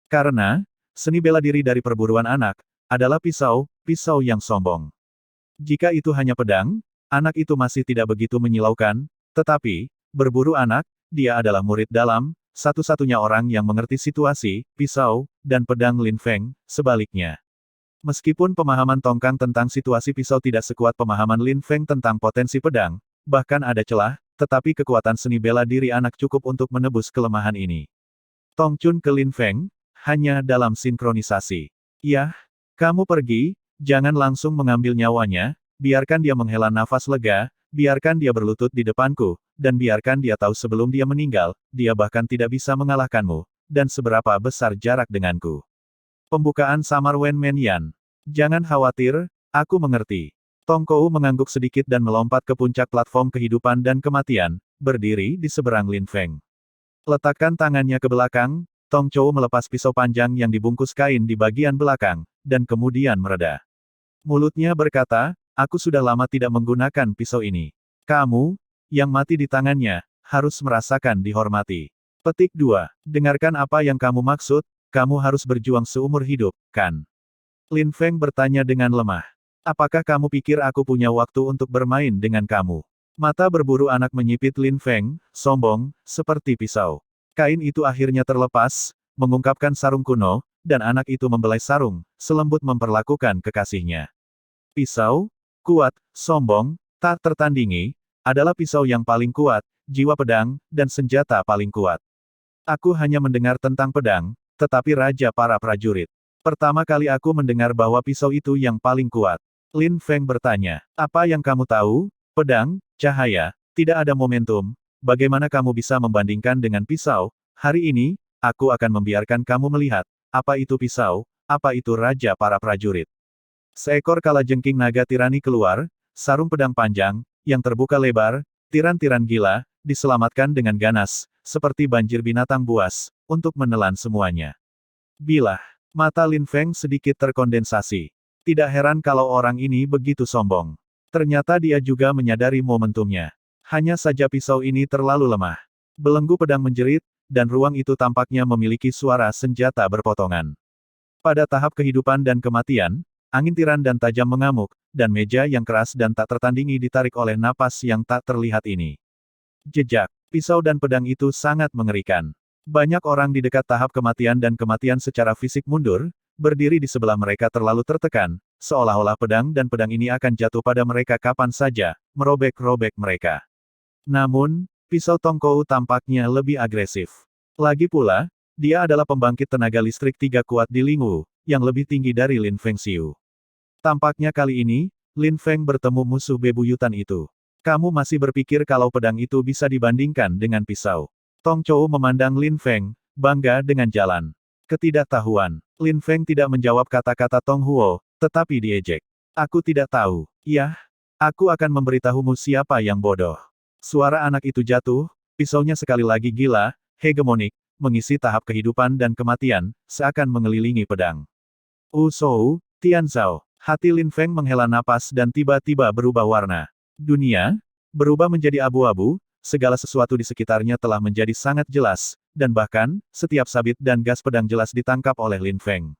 Karena, seni bela diri dari perburuan anak, adalah pisau yang sombong. Jika itu hanya pedang, anak itu masih tidak begitu menyilaukan, tetapi, berburu anak, dia adalah murid dalam, satu-satunya orang yang mengerti situasi, pisau, dan pedang Lin Feng, sebaliknya. Meskipun pemahaman tongkang tentang situasi pisau tidak sekuat pemahaman Lin Feng tentang potensi pedang, bahkan ada celah, tetapi kekuatan seni bela diri anak cukup untuk menebus kelemahan ini. Tong Chun ke Lin Feng, hanya dalam sinkronisasi. Yah, kamu pergi, jangan langsung mengambil nyawanya, biarkan dia menghela nafas lega, biarkan dia berlutut di depanku, dan biarkan dia tahu sebelum dia meninggal, dia bahkan tidak bisa mengalahkanmu, dan seberapa besar jarak denganku. Pembukaan samar Wen Menyan. Jangan khawatir, aku mengerti. Tong Kou mengangguk sedikit dan melompat ke puncak platform kehidupan dan kematian, berdiri di seberang Lin Feng. Letakkan tangannya ke belakang, Tong Chou melepas pisau panjang yang dibungkus kain di bagian belakang, dan kemudian mereda. Mulutnya berkata, aku sudah lama tidak menggunakan pisau ini. Kamu, yang mati di tangannya, harus merasakan dihormati. Petik 2. Dengarkan apa yang kamu maksud, kamu harus berjuang seumur hidup, kan? Lin Feng bertanya dengan lemah. Apakah kamu pikir aku punya waktu untuk bermain dengan kamu? Mata berburu anak menyipit Lin Feng, sombong, seperti pisau. Kain itu akhirnya terlepas, mengungkapkan sarung kuno, dan anak itu membelai sarung, selembut memperlakukan kekasihnya. Pisau, kuat, sombong, tak tertandingi, adalah pisau yang paling kuat, jiwa pedang, dan senjata paling kuat. Aku hanya mendengar tentang pedang, tetapi raja para prajurit. Pertama kali aku mendengar bahwa pisau itu yang paling kuat. Lin Feng bertanya, apa yang kamu tahu? Pedang, cahaya, tidak ada momentum, bagaimana kamu bisa membandingkan dengan pisau? Hari ini, aku akan membiarkan kamu melihat, apa itu pisau, apa itu raja para prajurit. Seekor kalajengking naga tirani keluar, sarung pedang panjang, yang terbuka lebar, tiran-tiran gila, diselamatkan dengan ganas, seperti banjir binatang buas, untuk menelan semuanya. Bilah, mata Lin Feng sedikit terkondensasi. Tidak heran kalau orang ini begitu sombong. Ternyata dia juga menyadari momentumnya. Hanya saja pisau ini terlalu lemah. Belenggu pedang menjerit, dan ruang itu tampaknya memiliki suara senjata berpotongan. Pada tahap kehidupan dan kematian, angin tiran dan tajam mengamuk, dan meja yang keras dan tak tertandingi ditarik oleh napas yang tak terlihat ini. Jejak, pisau dan pedang itu sangat mengerikan. Banyak orang di dekat tahap kematian dan kematian secara fisik mundur, berdiri di sebelah mereka terlalu tertekan, seolah-olah pedang dan pedang ini akan jatuh pada mereka kapan saja, merobek-robek mereka. Namun, pisau Tong Kou tampaknya lebih agresif. Lagi pula, dia adalah pembangkit tenaga listrik 3 kuat di Lingwu, yang lebih tinggi dari Lin Fengxiu. Tampaknya kali ini, Lin Feng bertemu musuh bebuyutan itu. Kamu masih berpikir kalau pedang itu bisa dibandingkan dengan pisau. Tong Chou memandang Lin Feng, bangga dengan jalan ketidaktahuan. Lin Feng tidak menjawab kata-kata Tong Huo, tetapi diejek. Aku tidak tahu. Yah, aku akan memberitahumu siapa yang bodoh. Suara anak itu jatuh, pisaunya sekali lagi gila, hegemonik, mengisi tahap kehidupan dan kematian, seakan mengelilingi pedang. Shou, Tianzhao. Hati Lin Feng menghela napas dan tiba-tiba berubah warna. Dunia berubah menjadi abu-abu, segala sesuatu di sekitarnya telah menjadi sangat jelas, dan bahkan, setiap sabit dan gas pedang jelas ditangkap oleh Lin Feng.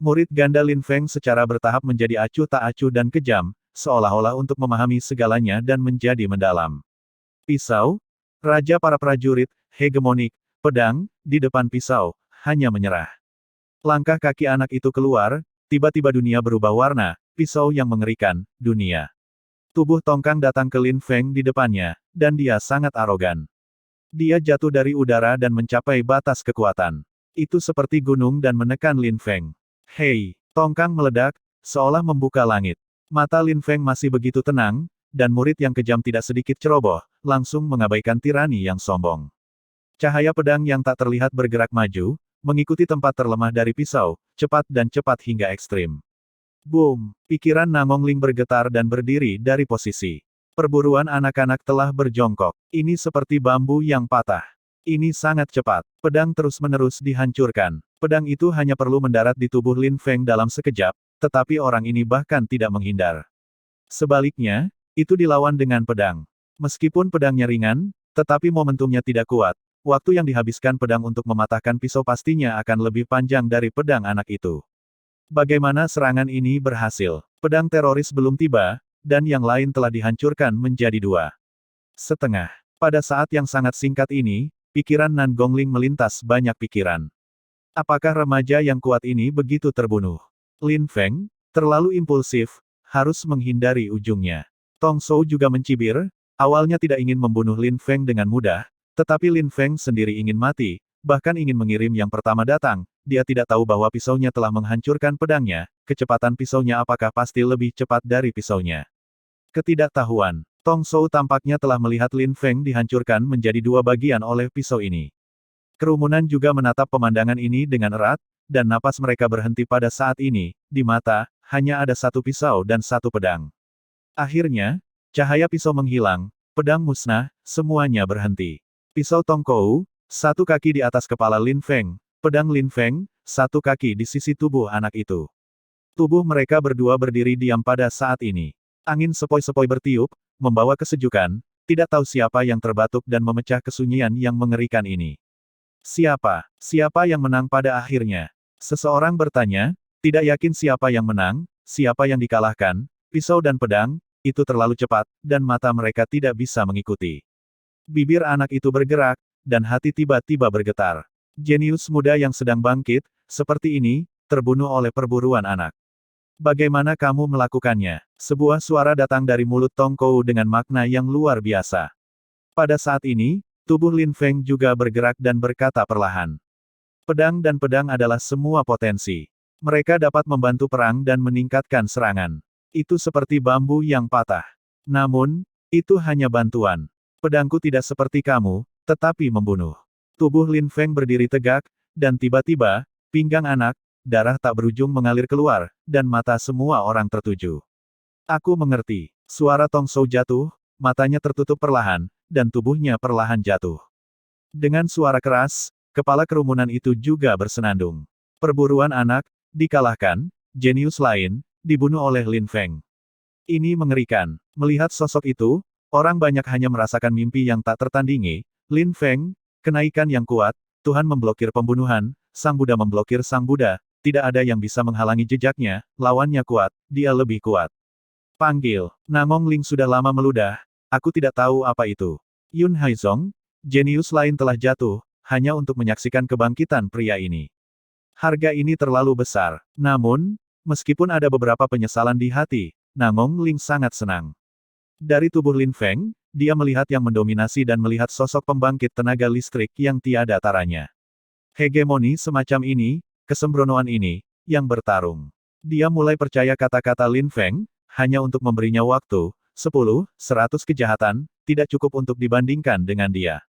Murid ganda Lin Feng secara bertahap menjadi acuh tak acuh dan kejam, seolah-olah untuk memahami segalanya dan menjadi mendalam. Pisau, raja para prajurit, hegemonik, pedang, di depan pisau, hanya menyerah. Langkah kaki anak itu keluar, tiba-tiba dunia berubah warna, pisau yang mengerikan, dunia. Tubuh Tongkang datang ke Lin Feng di depannya, dan dia sangat arogan. Dia jatuh dari udara dan mencapai batas kekuatan. Itu seperti gunung dan menekan Lin Feng. Hei, Tongkang meledak, seolah membuka langit. Mata Lin Feng masih begitu tenang, dan murid yang kejam tidak sedikit ceroboh, langsung mengabaikan tirani yang sombong. Cahaya pedang yang tak terlihat bergerak maju, mengikuti tempat terlemah dari pisau, cepat hingga ekstrim. Boom! Pikiran Nangongling bergetar dan berdiri dari posisi. Perburuan anak-anak telah berjongkok. Ini seperti bambu yang patah. Ini sangat cepat. Pedang terus-menerus dihancurkan. Pedang itu hanya perlu mendarat di tubuh Lin Feng dalam sekejap, tetapi orang ini bahkan tidak menghindar. Sebaliknya, itu dilawan dengan pedang. Meskipun pedangnya ringan, tetapi momentumnya tidak kuat. Waktu yang dihabiskan pedang untuk mematahkan pisau pastinya akan lebih panjang dari pedang anak itu. Bagaimana serangan ini berhasil? Pedang teroris belum tiba, dan yang lain telah dihancurkan menjadi 2,5. Pada saat yang sangat singkat ini, pikiran Nan Gongling melintas banyak pikiran. Apakah remaja yang kuat ini begitu terbunuh? Lin Feng, terlalu impulsif, harus menghindari ujungnya. Tong Shou juga mencibir, awalnya tidak ingin membunuh Lin Feng dengan mudah, tetapi Lin Feng sendiri ingin mati, bahkan ingin mengirim yang pertama datang, dia tidak tahu bahwa pisaunya telah menghancurkan pedangnya, kecepatan pisaunya apakah pasti lebih cepat dari pisaunya. Ketidaktahuan. Tong Shou tampaknya telah melihat Lin Feng dihancurkan menjadi 2 bagian oleh pisau ini. Kerumunan juga menatap pemandangan ini dengan erat, dan napas mereka berhenti pada saat ini, di mata, hanya ada 1 pisau dan 1 pedang. Akhirnya, cahaya pisau menghilang, pedang musnah, semuanya berhenti. Pisau Tongkou, 1 kaki di atas kepala Lin Feng, pedang Lin Feng, 1 kaki di sisi tubuh anak itu. Tubuh mereka berdua berdiri diam pada saat ini. Angin sepoi-sepoi bertiup, membawa kesejukan, tidak tahu siapa yang terbatuk dan memecah kesunyian yang mengerikan ini. Siapa? Siapa yang menang pada akhirnya? Seseorang bertanya, tidak yakin siapa yang menang, siapa yang dikalahkan, pisau dan pedang, itu terlalu cepat, dan mata mereka tidak bisa mengikuti. Bibir anak itu bergerak, dan hati tiba-tiba bergetar. Jenius muda yang sedang bangkit, seperti ini, terbunuh oleh perburuan anak. Bagaimana kamu melakukannya? Sebuah suara datang dari mulut Tong Kou dengan makna yang luar biasa. Pada saat ini, tubuh Lin Feng juga bergerak dan berkata perlahan. Pedang dan pedang adalah semua potensi. Mereka dapat membantu perang dan meningkatkan serangan. Itu seperti bambu yang patah. Namun, itu hanya bantuan. Pedangku tidak seperti kamu, tetapi membunuh. Tubuh Lin Feng berdiri tegak, dan tiba-tiba, pinggang anak, darah tak berujung mengalir keluar, dan mata semua orang tertuju. Aku mengerti. Suara Tong Shou jatuh, matanya tertutup perlahan, dan tubuhnya perlahan jatuh. Dengan suara keras, kepala kerumunan itu juga bersenandung. Perburuan anak, dikalahkan, jenius lain, dibunuh oleh Lin Feng. Ini mengerikan. Melihat sosok itu, orang banyak hanya merasakan mimpi yang tak tertandingi. Lin Feng, kenaikan yang kuat, Tuhan memblokir pembunuhan, Sang Buddha memblokir Sang Buddha, tidak ada yang bisa menghalangi jejaknya, lawannya kuat, dia lebih kuat. Panggil, Nangongling sudah lama meludah, aku tidak tahu apa itu. Yun Haizong, jenius lain telah jatuh, hanya untuk menyaksikan kebangkitan pria ini. Harga ini terlalu besar, namun, meskipun ada beberapa penyesalan di hati, Nangongling sangat senang. Dari tubuh Lin Feng, dia melihat yang mendominasi dan melihat sosok pembangkit tenaga listrik yang tiada taranya. Hegemoni semacam ini, kesembronoan ini, yang bertarung. Dia mulai percaya kata-kata Lin Feng, hanya untuk memberinya waktu, 10, 100 kejahatan, tidak cukup untuk dibandingkan dengan dia.